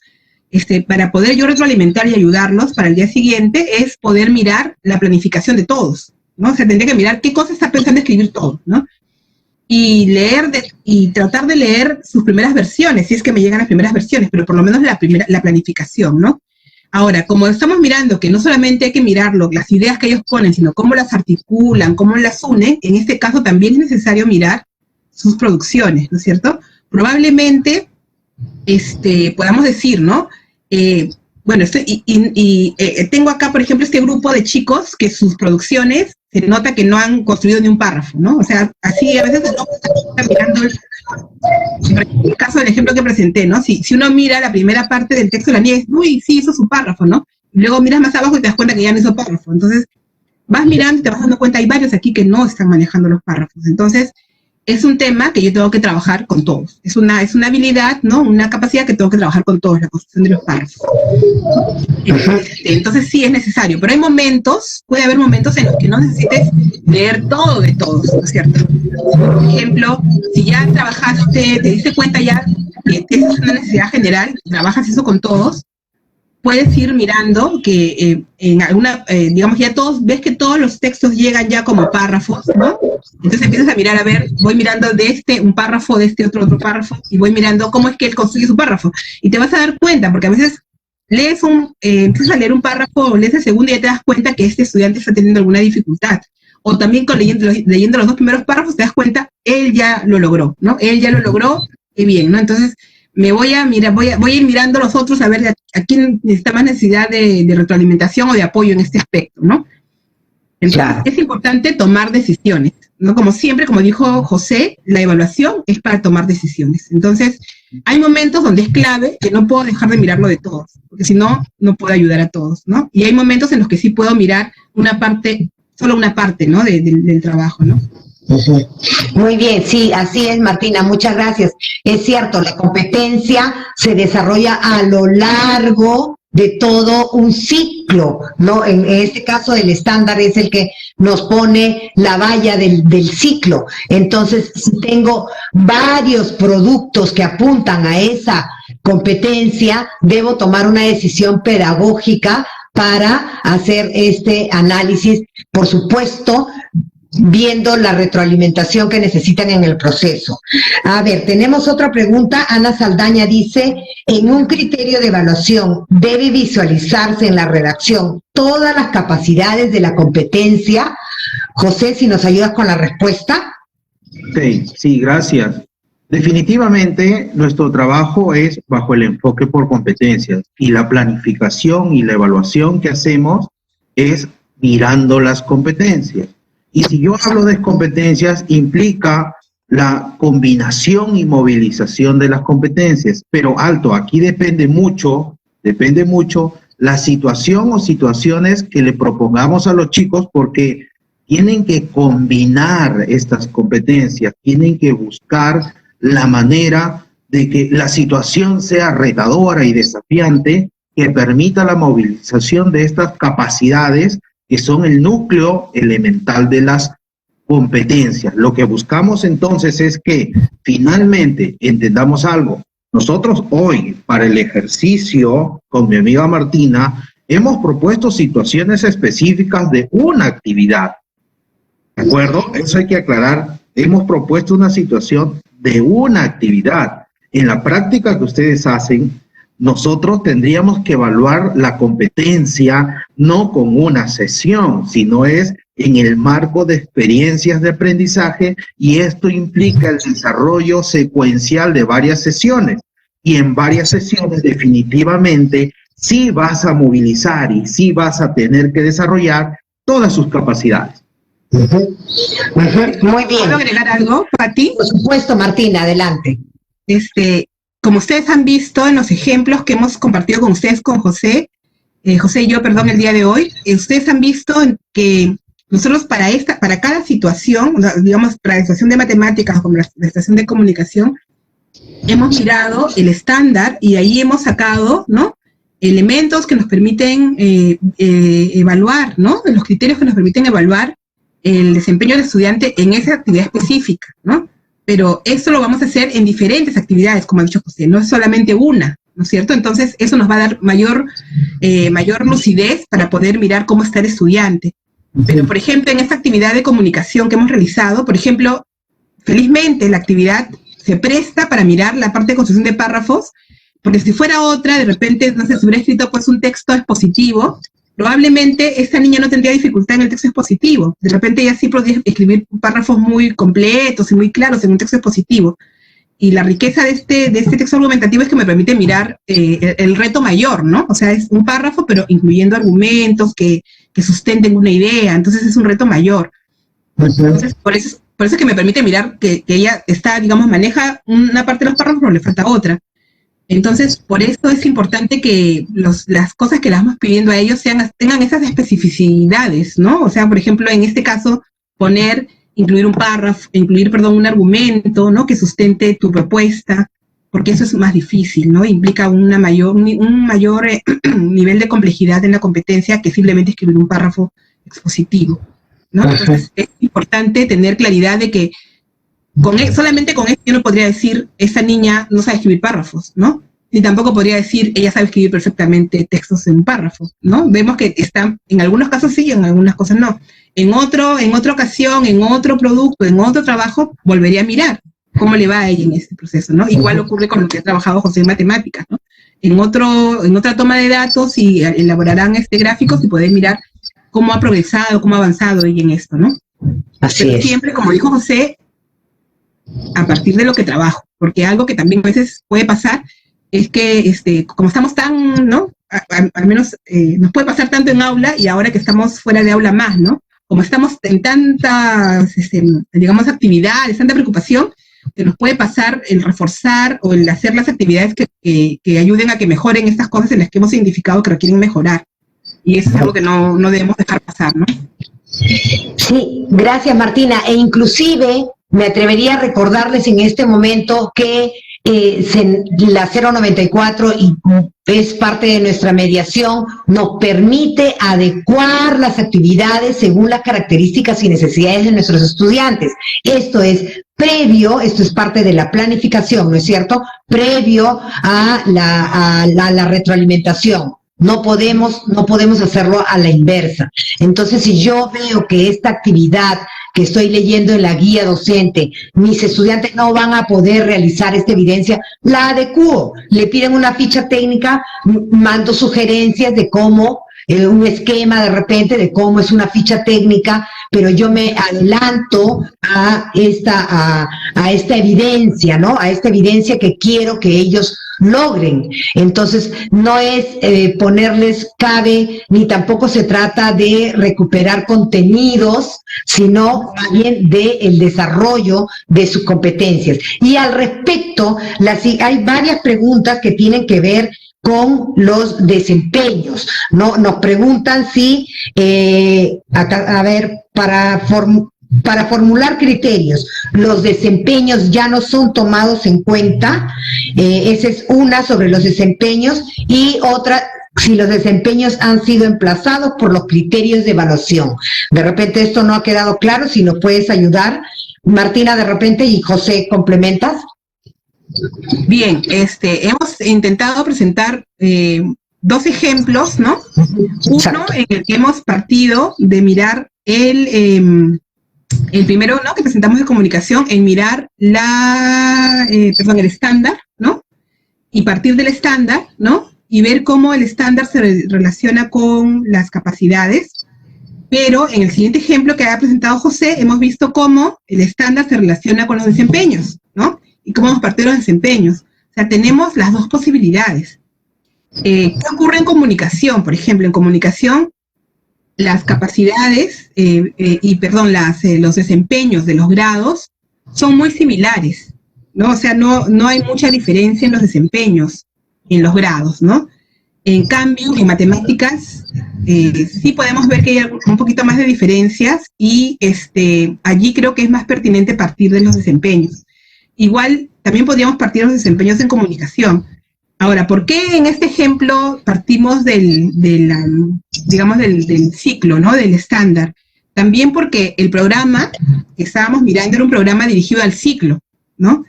Para poder yo retroalimentar y ayudarlos para el día siguiente, es poder mirar la planificación de todos, ¿no? O sea, tendría que mirar qué cosas está pensando escribir todos, ¿no? Y tratar de leer sus primeras versiones, si es que me llegan las primeras versiones, pero por lo menos la planificación, ¿no? Ahora, como estamos mirando que no solamente hay que mirar las ideas que ellos ponen, sino cómo las articulan, cómo las unen, en este caso también es necesario mirar sus producciones, ¿no es cierto? Probablemente podamos decir, ¿no? Bueno, tengo acá, por ejemplo, este grupo de chicos que sus producciones se nota que no han construido ni un párrafo, ¿no? O sea, así a veces no está mirando el caso del ejemplo que presenté, ¿no? Si uno mira la primera parte del texto de la niña, es, uy, sí, hizo su párrafo, ¿no? Y luego miras más abajo y te das cuenta que ya no hizo párrafo. Entonces, vas mirando y te vas dando cuenta, hay varios aquí que no están manejando los párrafos. Entonces, es un tema que yo tengo que trabajar con todos. Es una habilidad, ¿no? Una capacidad que tengo que trabajar con todos, la construcción de los párrafos. Entonces sí es necesario, pero puede haber momentos en los que no necesites leer todo de todos, ¿no es cierto? Por ejemplo, si ya trabajaste, te diste cuenta ya que tienes una necesidad general, trabajas eso con todos, puedes ir mirando que en alguna, digamos, ya ves que todos los textos llegan ya como párrafos, ¿no? Entonces empiezas a mirar, a ver, voy mirando de un párrafo, de otro párrafo, y voy mirando cómo es que él construye su párrafo. Y te vas a dar cuenta, porque a veces empiezas a leer un párrafo, o lees el segundo y ya te das cuenta que este estudiante está teniendo alguna dificultad. O también leyendo los 2 primeros párrafos te das cuenta, él ya lo logró, ¿no? Él ya lo logró, qué bien, ¿no? Entonces, voy a ir mirando los otros a ver a quién necesita más necesidad de retroalimentación o de apoyo en este aspecto, ¿no? Entonces, claro, es importante tomar decisiones, ¿no? Como siempre, como dijo José, la evaluación es para tomar decisiones. Entonces, hay momentos donde es clave que no puedo dejar de mirarlo de todos, porque si no, no puedo ayudar a todos, ¿no? Y hay momentos en los que sí puedo mirar solo una parte, ¿no? Del trabajo, ¿no? Muy bien, sí, así es, Martina, muchas gracias. Es cierto, la competencia se desarrolla a lo largo de todo un ciclo, ¿no? En este caso el estándar es el que nos pone la valla del ciclo. Entonces, si tengo varios productos que apuntan a esa competencia, debo tomar una decisión pedagógica para hacer este análisis, por supuesto, viendo la retroalimentación que necesitan en el proceso. A ver, tenemos otra pregunta. Ana Saldaña dice, en un criterio de evaluación, ¿debe visualizarse en la redacción todas las capacidades de la competencia? José, si nos ayudas con la respuesta. Sí, gracias. Definitivamente, nuestro trabajo es bajo el enfoque por competencias y la planificación y la evaluación que hacemos es mirando las competencias. Y si yo hablo de competencias, implica la combinación y movilización de las competencias. Pero alto, aquí depende mucho la situación o situaciones que le propongamos a los chicos, porque tienen que combinar estas competencias, tienen que buscar la manera de que la situación sea retadora y desafiante, que permita la movilización de estas capacidades que son el núcleo elemental de las competencias. Lo que buscamos entonces es que finalmente entendamos algo. Nosotros hoy, para el ejercicio, con mi amiga Martina, hemos propuesto situaciones específicas de una actividad. ¿De acuerdo? Eso hay que aclarar. Hemos propuesto una situación de una actividad. En la práctica que ustedes hacen, nosotros tendríamos que evaluar la competencia no con una sesión, sino es en el marco de experiencias de aprendizaje, y esto implica el desarrollo secuencial de varias sesiones. Y en varias sesiones definitivamente sí vas a movilizar y sí vas a tener que desarrollar todas sus capacidades. Muy bien. ¿Puedo agregar algo, Pati? Por supuesto, Martina, adelante. Como ustedes han visto en los ejemplos que hemos compartido con ustedes, con José y yo, el día de hoy, ustedes han visto que nosotros para cada situación, digamos, para la situación de matemáticas o la situación de comunicación, hemos mirado el estándar y ahí hemos sacado, ¿no?, elementos que nos permiten evaluar, ¿no?, los criterios que nos permiten evaluar el desempeño del estudiante en esa actividad específica, ¿no? Pero esto lo vamos a hacer en diferentes actividades, como ha dicho José, no es solamente una, ¿no es cierto? Entonces, eso nos va a dar mayor lucidez para poder mirar cómo está el estudiante. Pero, por ejemplo, en esta actividad de comunicación que hemos realizado, por ejemplo, felizmente la actividad se presta para mirar la parte de construcción de párrafos, porque si fuera otra, de repente, no sé, si hubiera escrito pues un texto expositivo, probablemente esta niña no tendría dificultad en el texto expositivo. De repente ella sí podría escribir párrafos muy completos y muy claros en un texto expositivo. Y la riqueza de este texto argumentativo es que me permite mirar el reto mayor, ¿no? O sea, es un párrafo, pero incluyendo argumentos que sustenten una idea. Entonces es un reto mayor. Entonces, por eso es que me permite mirar que ella maneja una parte de los párrafos, pero le falta otra. Entonces, por eso es importante que las cosas que le vamos pidiendo a ellos tengan esas especificidades, ¿no? O sea, por ejemplo, en este caso, poner incluir un párrafo, un argumento, ¿no? Que sustente tu propuesta, porque eso es más difícil, ¿no? Implica un mayor nivel de complejidad en la competencia que simplemente escribir un párrafo expositivo, ¿no? Entonces es importante tener claridad de que solamente con esto yo no podría decir, esa niña no sabe escribir párrafos, ¿no? Ni tampoco podría decir, ella sabe escribir perfectamente textos en un párrafo, ¿no? Vemos que están, en algunos casos sí, en algunas cosas no. En otra ocasión, en otro producto, en otro trabajo, volvería a mirar cómo le va a ella en este proceso, ¿no? Igual ocurre con lo que ha trabajado José en matemáticas, ¿no? En otra toma de datos y elaborarán gráficos y poder mirar cómo ha progresado, cómo ha avanzado ella en esto, ¿no? Así Pero es. siempre, como dijo José, a partir de lo que trabajo, porque algo que también a veces puede pasar es que, como estamos tan, ¿no? Al menos nos puede pasar tanto en aula y ahora que estamos fuera de aula más, ¿no? Como estamos en tantas, digamos, actividades, tanta preocupación, que nos puede pasar el reforzar o el hacer las actividades que ayuden a que mejoren estas cosas en las que hemos identificado que requieren mejorar. Y eso es algo que no debemos dejar pasar, ¿no? Sí, gracias Martina. E inclusive me atrevería a recordarles en este momento que la 094 y es parte de nuestra mediación, nos permite adecuar las actividades según las características y necesidades de nuestros estudiantes. Esto es parte de la planificación, ¿no es cierto? Previo a la retroalimentación. No podemos hacerlo a la inversa. Entonces, si yo veo que esta actividad que estoy leyendo en la guía docente, mis estudiantes no van a poder realizar esta evidencia, la adecuo. Le piden una ficha técnica, mando sugerencias de cómo, un esquema de repente de cómo es una ficha técnica, pero yo me adelanto a esta evidencia, ¿no? A esta evidencia que quiero que ellos logren. Entonces, no es ponerles cabe, ni tampoco se trata de recuperar contenidos, sino más bien del desarrollo de sus competencias. Y al respecto, hay varias preguntas que tienen que ver con los desempeños, ¿no? Nos preguntan si, para formular criterios, los desempeños ya no son tomados en cuenta. Esa es una sobre los desempeños, y otra, si los desempeños han sido emplazados por los criterios de evaluación. De repente esto no ha quedado claro, si nos puedes ayudar, Martina, de repente, y José, ¿complementas? Bien, hemos intentado presentar 2 ejemplos, ¿no? Uno en el que hemos partido de mirar el primero, ¿no? Que presentamos de comunicación, en mirar el estándar, ¿no? Y partir del estándar, ¿no? Y ver cómo el estándar se relaciona con las capacidades. Pero en el siguiente ejemplo que ha presentado José, hemos visto cómo el estándar se relaciona con los desempeños, ¿no? Y cómo vamos a partir de los desempeños. O sea, tenemos las 2 posibilidades. ¿Qué ocurre en comunicación? Por ejemplo, en comunicación, las capacidades, los desempeños de los grados son muy similares, ¿no? O sea, no hay mucha diferencia en los desempeños, en los grados, ¿no? En cambio, en matemáticas, sí podemos ver que hay un poquito más de diferencias y allí creo que es más pertinente partir de los desempeños. Igual, también podríamos partir de los desempeños en comunicación. Ahora, ¿por qué en este ejemplo partimos del ciclo, ¿no? Del estándar? También porque el programa que estábamos mirando era un programa dirigido al ciclo, ¿no?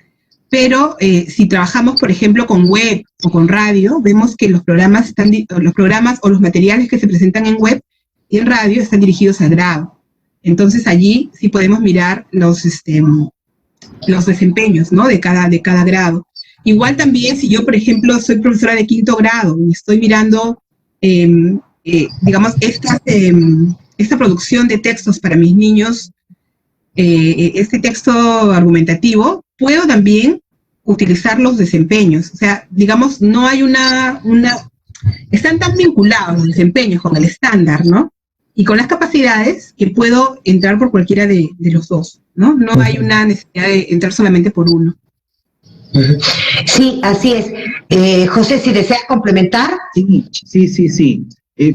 Pero si trabajamos, por ejemplo, con web o con radio, vemos que los programas o los materiales que se presentan en web y en radio están dirigidos al grado. Entonces allí sí podemos mirar los desempeños, ¿no? de cada grado. Igual también si yo, por ejemplo, soy profesora de 5º grado y estoy mirando, esta producción de textos para mis niños, este texto argumentativo, puedo también utilizar los desempeños. O sea, digamos, no hay están tan vinculados los desempeños con el estándar, ¿no? Y con las capacidades, que puedo entrar por cualquiera de los 2, ¿no? No hay una necesidad de entrar solamente por uno. Sí, así es. José, si deseas complementar. Sí.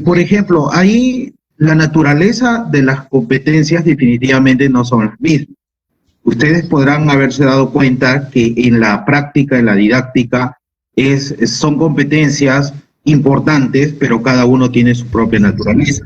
Por ejemplo, ahí la naturaleza de las competencias definitivamente no son las mismas. Ustedes podrán haberse dado cuenta que en la práctica, en la didáctica, son competencias importantes, pero cada uno tiene su propia naturaleza.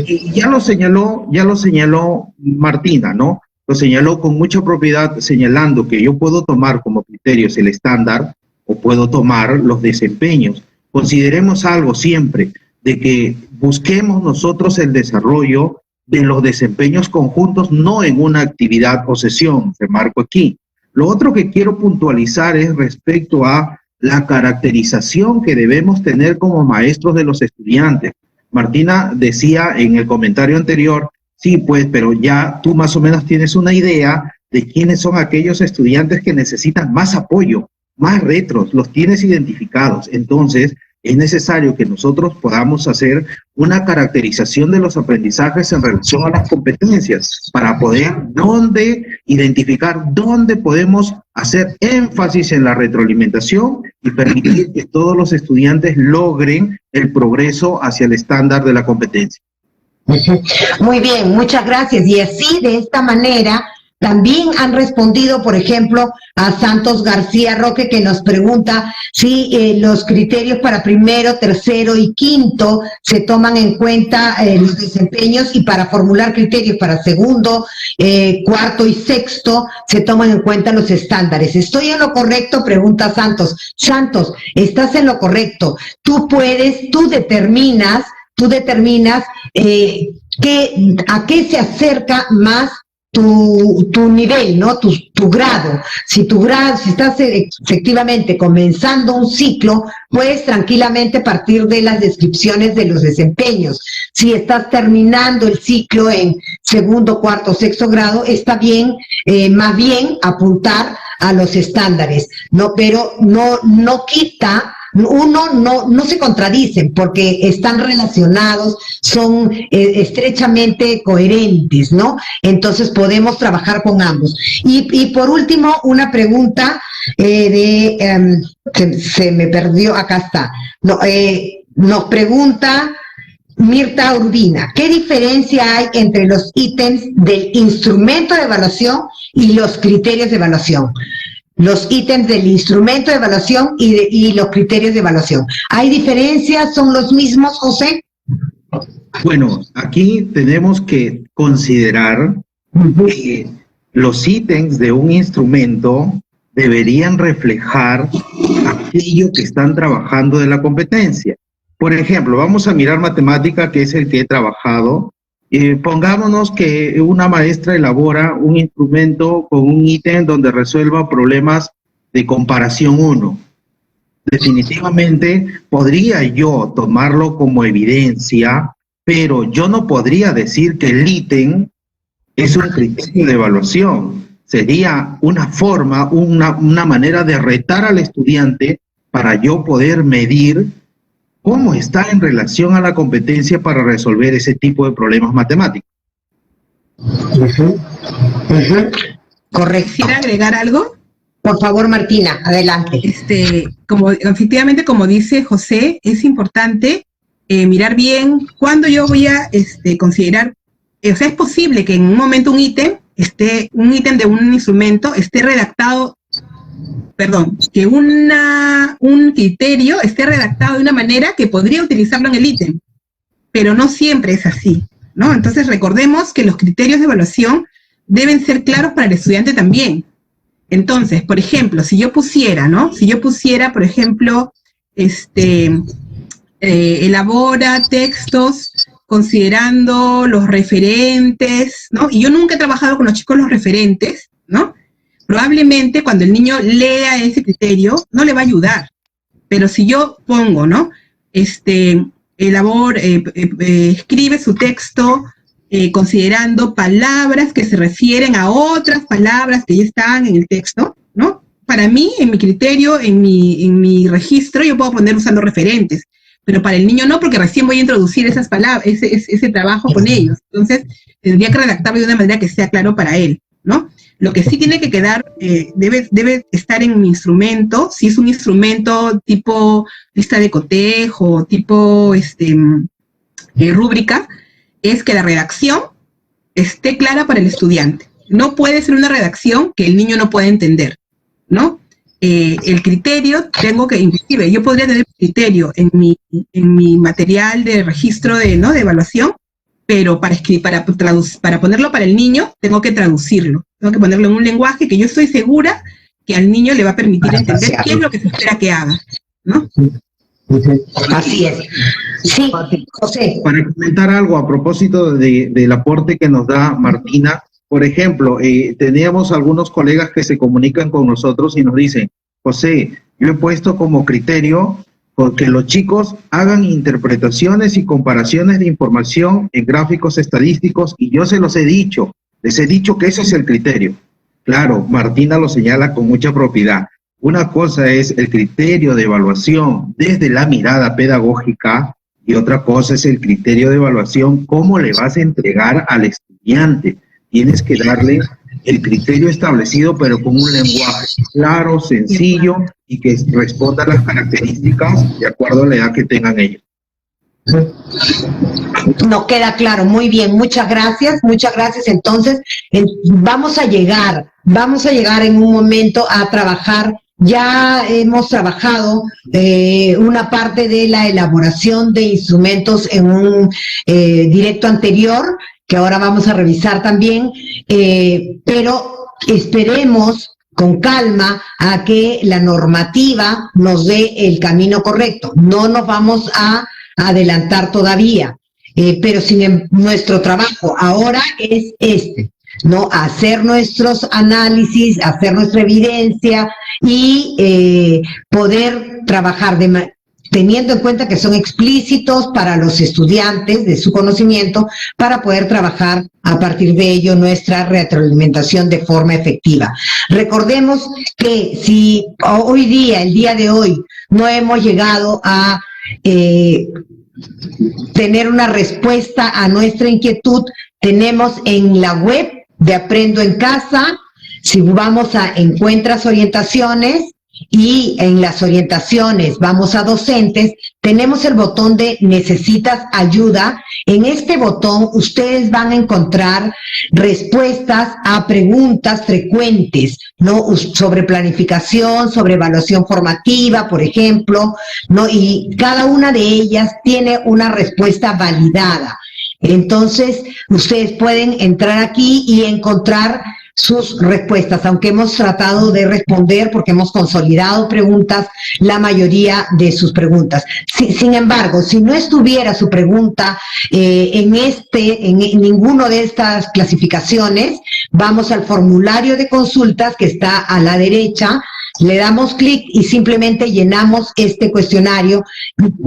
Y ya lo señaló Martina, ¿no? Lo señaló con mucha propiedad, señalando que yo puedo tomar como criterios el estándar o puedo tomar los desempeños. Consideremos algo siempre, de que busquemos nosotros el desarrollo de los desempeños conjuntos, no en una actividad o sesión, remarco aquí. Lo otro que quiero puntualizar es respecto a la caracterización que debemos tener como maestros de los estudiantes. Martina decía en el comentario anterior, sí, pues, pero ya tú más o menos tienes una idea de quiénes son aquellos estudiantes que necesitan más apoyo, más retros, los tienes identificados. Entonces, es necesario que nosotros podamos hacer una caracterización de los aprendizajes en relación a las competencias para poder identificar dónde podemos hacer énfasis en la retroalimentación y permitir que todos los estudiantes logren el progreso hacia el estándar de la competencia. Muy bien, muchas gracias. Y así, de esta manera, también han respondido, por ejemplo, a Santos García Roque, que nos pregunta si los criterios para primero, tercero y quinto se toman en cuenta los desempeños, y para formular criterios para segundo, cuarto y sexto se toman en cuenta los estándares. ¿Estoy en lo correcto?, pregunta Santos. Santos, estás en lo correcto. Tú determinas a qué se acerca más tu nivel, ¿no? Tu grado. Si estás efectivamente comenzando un ciclo, puedes tranquilamente partir de las descripciones de los desempeños. Si estás terminando el ciclo en segundo, cuarto, sexto grado, está bien, más bien apuntar a los estándares, ¿no? Pero no quita, no se contradicen, porque están relacionados, son estrechamente coherentes, ¿no? Entonces podemos trabajar con ambos. Y por último, una pregunta se me perdió, acá está. Nos pregunta Mirta Urbina, ¿qué diferencia hay entre los ítems del instrumento de evaluación y los criterios de evaluación? Los ítems del instrumento de evaluación y los criterios de evaluación. ¿Hay diferencias? ¿Son los mismos, José? Bueno, aquí tenemos que considerar que los ítems de un instrumento deberían reflejar aquello que están trabajando de la competencia. Por ejemplo, vamos a mirar matemática, que es el que he trabajado. Pongámonos que una maestra elabora un instrumento con un ítem donde resuelva problemas de comparación 1. Definitivamente podría yo tomarlo como evidencia, pero yo no podría decir que el ítem es un criterio de evaluación. Sería una forma, una manera de retar al estudiante para yo poder medir cómo está en relación a la competencia para resolver ese tipo de problemas matemáticos. Correcto. ¿Quisiera agregar algo? Por favor, Martina, adelante. Efectivamente, como dice José, es importante mirar bien cuándo yo voy a considerar, o sea, es posible que en un momento un ítem de un instrumento esté redactado, que un criterio esté redactado de una manera que podría utilizarlo en el ítem, pero no siempre es así, ¿no? Entonces recordemos que los criterios de evaluación deben ser claros para el estudiante también. Entonces, por ejemplo, si yo pusiera, por ejemplo, elabora textos considerando los referentes, ¿no? Y yo nunca he trabajado con los chicos los referentes, ¿no? Probablemente cuando el niño lea ese criterio no le va a ayudar. Pero si yo pongo, ¿no? Escribe su texto considerando palabras que se refieren a otras palabras que ya están en el texto, ¿no? Para mí, en mi criterio, en mi registro, yo puedo poner usando referentes, pero para el niño no, porque recién voy a introducir esas palabras, ese trabajo con ellos. Entonces, tendría que redactarlo de una manera que sea claro para él, ¿no? Lo que sí tiene que quedar, debe estar en mi instrumento, si es un instrumento tipo lista de cotejo, tipo rúbrica, es que la redacción esté clara para el estudiante. No puede ser una redacción que el niño no pueda entender, ¿no? El criterio, inclusive, yo podría tener criterio en mi material de registro de evaluación, pero para ponerlo para el niño, tengo que traducirlo. Tengo que ponerlo en un lenguaje que yo estoy segura que al niño le va a permitir entender qué es lo que se espera que haga, ¿no? Así es. Sí, José. Para comentar algo a propósito del aporte que nos da Martina, por ejemplo, teníamos algunos colegas que se comunican con nosotros y nos dicen, José, yo he puesto como criterio que los chicos hagan interpretaciones y comparaciones de información en gráficos estadísticos, y yo se los he dicho, les he dicho que ese es el criterio. Claro, Martina lo señala con mucha propiedad. Una cosa es el criterio de evaluación desde la mirada pedagógica y otra cosa es el criterio de evaluación, cómo le vas a entregar al estudiante. Tienes que darle el criterio establecido, pero con un lenguaje claro, sencillo y que responda a las características de acuerdo a la edad que tengan ellos. Nos queda claro, muy bien, muchas gracias. Entonces, vamos a llegar en un momento a trabajar. Ya hemos trabajado una parte de la elaboración de instrumentos en un directo anterior, que ahora vamos a revisar también, pero esperemos con calma a que la normativa nos dé el camino correcto. No nos vamos a adelantar todavía, pero nuestro trabajo ahora es ¿no? Hacer nuestros análisis, hacer nuestra evidencia y poder trabajar teniendo en cuenta que son explícitos para los estudiantes de su conocimiento, para poder trabajar a partir de ello nuestra retroalimentación de forma efectiva. Recordemos que si el día de hoy, no hemos llegado a tener una respuesta a nuestra inquietud, tenemos en la web de Aprendo en Casa, si vamos a Encuentras Orientaciones, y en las orientaciones vamos a docentes, tenemos el botón de Necesitas Ayuda. En este botón ustedes van a encontrar respuestas a preguntas frecuentes, ¿no? Sobre planificación, sobre evaluación formativa, por ejemplo, ¿no? Y cada una de ellas tiene una respuesta validada. Entonces, ustedes pueden entrar aquí y encontrar sus respuestas, aunque hemos tratado de responder porque hemos consolidado preguntas, la mayoría de sus preguntas. Sin embargo, si no estuviera su pregunta en ninguno de estas clasificaciones, vamos al formulario de consultas que está a la derecha, le damos clic y simplemente llenamos este cuestionario.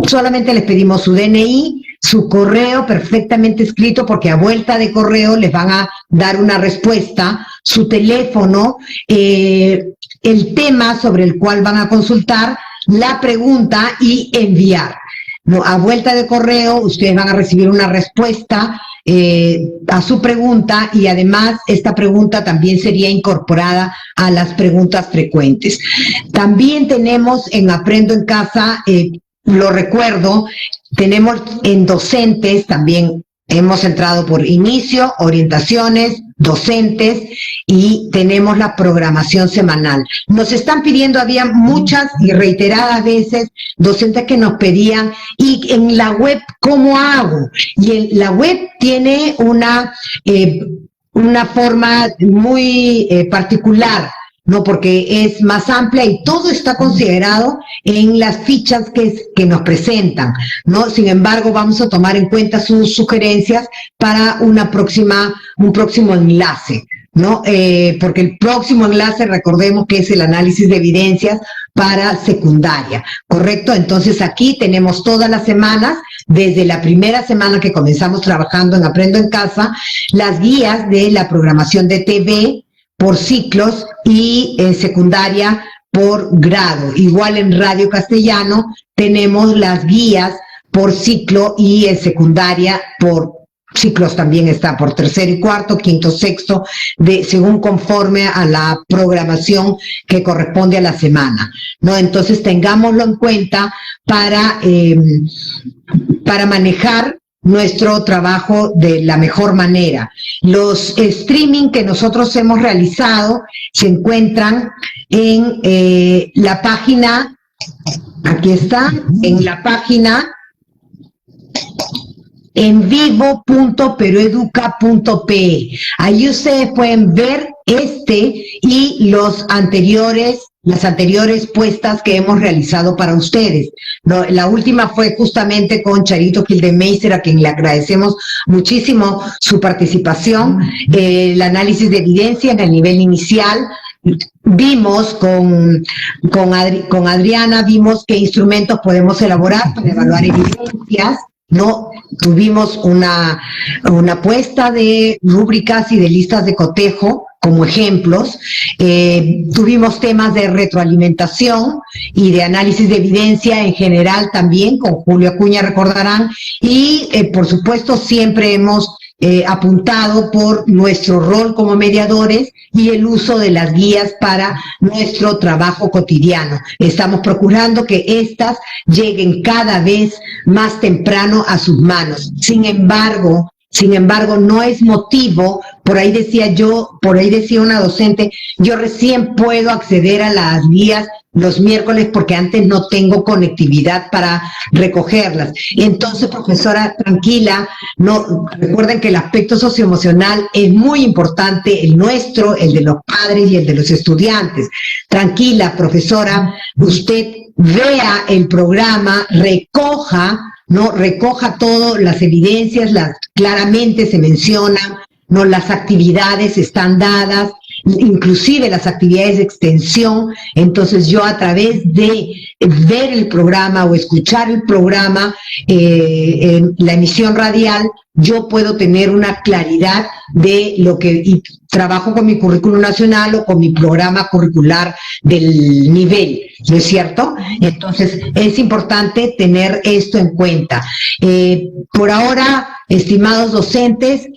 Solamente les pedimos su DNI, su correo perfectamente escrito, porque a vuelta de correo les van a dar una respuesta, su teléfono, el tema sobre el cual van a consultar, la pregunta y enviar. No, a vuelta de correo ustedes van a recibir una respuesta a su pregunta, y además esta pregunta también sería incorporada a las preguntas frecuentes. También tenemos en Aprendo en Casa, lo recuerdo, tenemos en docentes también, hemos entrado por inicio, orientaciones, docentes, y tenemos la programación semanal. Nos están pidiendo, había muchas y reiteradas veces docentes que nos pedían, y en la web, ¿cómo hago? Y en la web tiene una forma muy particular, ¿no? Porque es más amplia y todo está considerado en las fichas que nos presentan, ¿no? Sin embargo, vamos a tomar en cuenta sus sugerencias para un próximo enlace, ¿no? Porque el próximo enlace, recordemos que es el análisis de evidencias para secundaria, ¿correcto? Entonces aquí tenemos todas las semanas, desde la primera semana que comenzamos trabajando en Aprendo en Casa, las guías de la programación de TV por ciclos y en secundaria por grado. Igual en Radio Castellano tenemos las guías por ciclo, y en secundaria por ciclos también está por tercero y cuarto, quinto, sexto, según conforme a la programación que corresponde a la semana, ¿no? Entonces tengámoslo en cuenta para manejar nuestro trabajo de la mejor manera. Los streaming que nosotros hemos realizado se encuentran en la página, aquí está, en la página envivo.perueduca.pe. Ahí ustedes pueden ver y las anteriores puestas que hemos realizado para ustedes. No, la última fue justamente con Charito Kildemeister, a quien le agradecemos muchísimo su participación. El análisis de evidencia en el nivel inicial. Vimos con Adriana, vimos qué instrumentos podemos elaborar para evaluar evidencias, ¿no? Tuvimos una puesta de rúbricas y de listas de cotejo como ejemplos. Tuvimos temas de retroalimentación y de análisis de evidencia en general también, con Julio Acuña, recordarán, y por supuesto siempre hemos apuntado por nuestro rol como mediadores y el uso de las guías para nuestro trabajo cotidiano. Estamos procurando que éstas lleguen cada vez más temprano a sus manos. Sin embargo, no es motivo, por ahí decía una docente, yo recién puedo acceder a las guías los miércoles porque antes no tengo conectividad para recogerlas. Entonces, profesora, tranquila, no, recuerden que el aspecto socioemocional es muy importante, el nuestro, el de los padres y el de los estudiantes. Tranquila, profesora, usted vea el programa, recoja todas las evidencias, claramente se mencionan, ¿no? Las actividades están dadas, inclusive las actividades de extensión. Entonces yo, a través de ver el programa o escuchar el programa en la emisión radial, yo puedo tener una claridad de lo que, y trabajo con mi currículum nacional o con mi programa curricular del nivel, ¿no es cierto? Entonces es importante tener esto en cuenta. Por ahora, estimados docentes,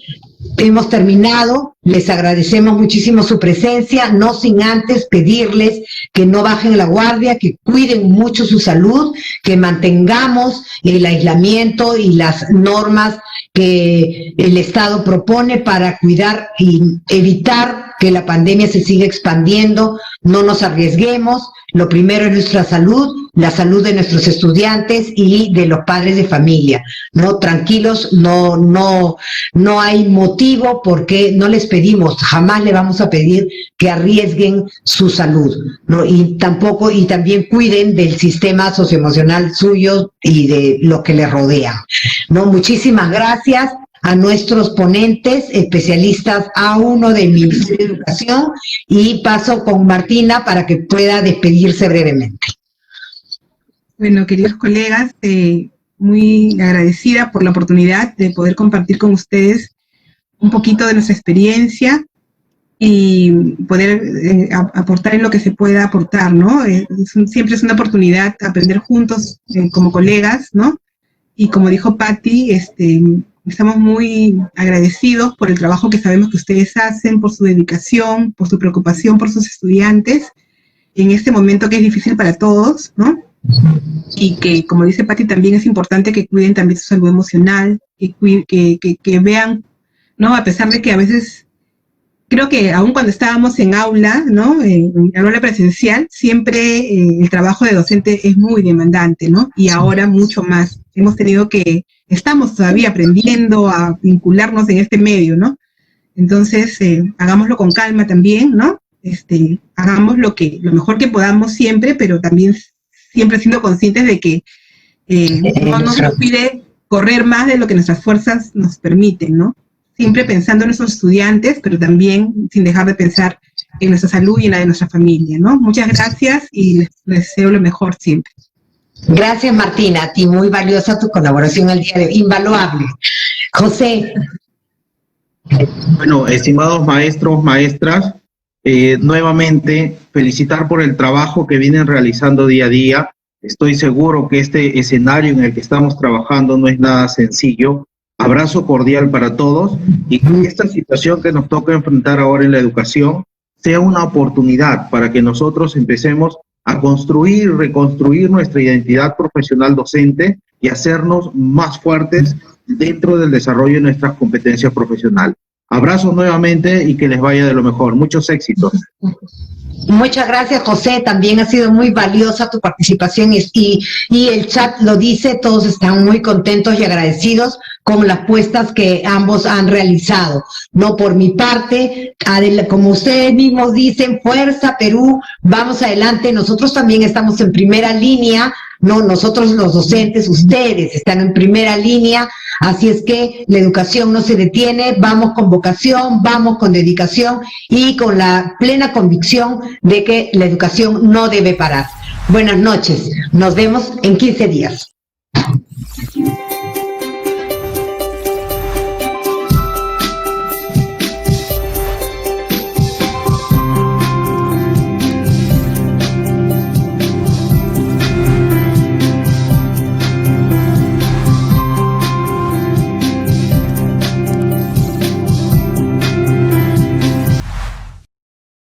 hemos terminado. Les agradecemos muchísimo su presencia, no sin antes pedirles que no bajen la guardia, que cuiden mucho su salud, que mantengamos el aislamiento y las normas que el Estado propone para cuidar y evitar que la pandemia se siga expandiendo. No nos arriesguemos. Lo primero es nuestra salud, la salud de nuestros estudiantes y de los padres de familia, ¿no? Tranquilos, no hay motivo porque no les pedimos, jamás le vamos a pedir que arriesguen su salud, ¿no? Y también cuiden del sistema socioemocional suyo y de lo que les rodea, ¿no? Muchísimas gracias a nuestros ponentes, especialistas A1 del Ministerio de Educación, y paso con Martina para que pueda despedirse brevemente. Bueno, queridos colegas, muy agradecida por la oportunidad de poder compartir con ustedes un poquito de nuestra experiencia y poder aportar en lo que se pueda aportar, ¿no? Siempre es una oportunidad aprender juntos como colegas, ¿no? Y como dijo Patti, estamos muy agradecidos por el trabajo que sabemos que ustedes hacen, por su dedicación, por su preocupación por sus estudiantes, en este momento que es difícil para todos, ¿no? Y que, como dice Patti, también es importante que cuiden también su salud emocional, que vean, ¿no? A pesar de que a veces, creo que aún cuando estábamos en aula, ¿no? En aula presencial, siempre el trabajo de docente es muy demandante, ¿no? Y ahora mucho más. Estamos todavía aprendiendo a vincularnos en este medio, ¿no? Entonces, hagámoslo con calma también, ¿no? Hagamos lo mejor que podamos siempre, pero también siempre siendo conscientes de que no nos pide correr más de lo que nuestras fuerzas nos permiten, ¿no? Siempre pensando en nuestros estudiantes, pero también sin dejar de pensar en nuestra salud y en la de nuestra familia, ¿no? Muchas gracias y les deseo lo mejor siempre. Gracias, Martina, a ti, muy valiosa tu colaboración el día de hoy, invaluable. José. Bueno, estimados maestros, maestras, nuevamente felicitar por el trabajo que vienen realizando día a día. Estoy seguro que este escenario en el que estamos trabajando no es nada sencillo. Abrazo cordial para todos y que esta situación que nos toca enfrentar ahora en la educación sea una oportunidad para que nosotros empecemos a construir, reconstruir nuestra identidad profesional docente y hacernos más fuertes dentro del desarrollo de nuestras competencias profesionales. Abrazos nuevamente y que les vaya de lo mejor. Muchos éxitos. Muchas gracias, José. También ha sido muy valiosa tu participación y el chat lo dice, todos están muy contentos y agradecidos con las puestas que ambos han realizado. No, por mi parte, como ustedes mismos dicen, fuerza Perú, vamos adelante. Nosotros también estamos en primera línea, no, nosotros los docentes, ustedes están en primera línea, así es que la educación no se detiene, vamos con vocación, vamos con dedicación y con la plena convicción de que la educación no debe parar. Buenas noches, nos vemos en 15 días.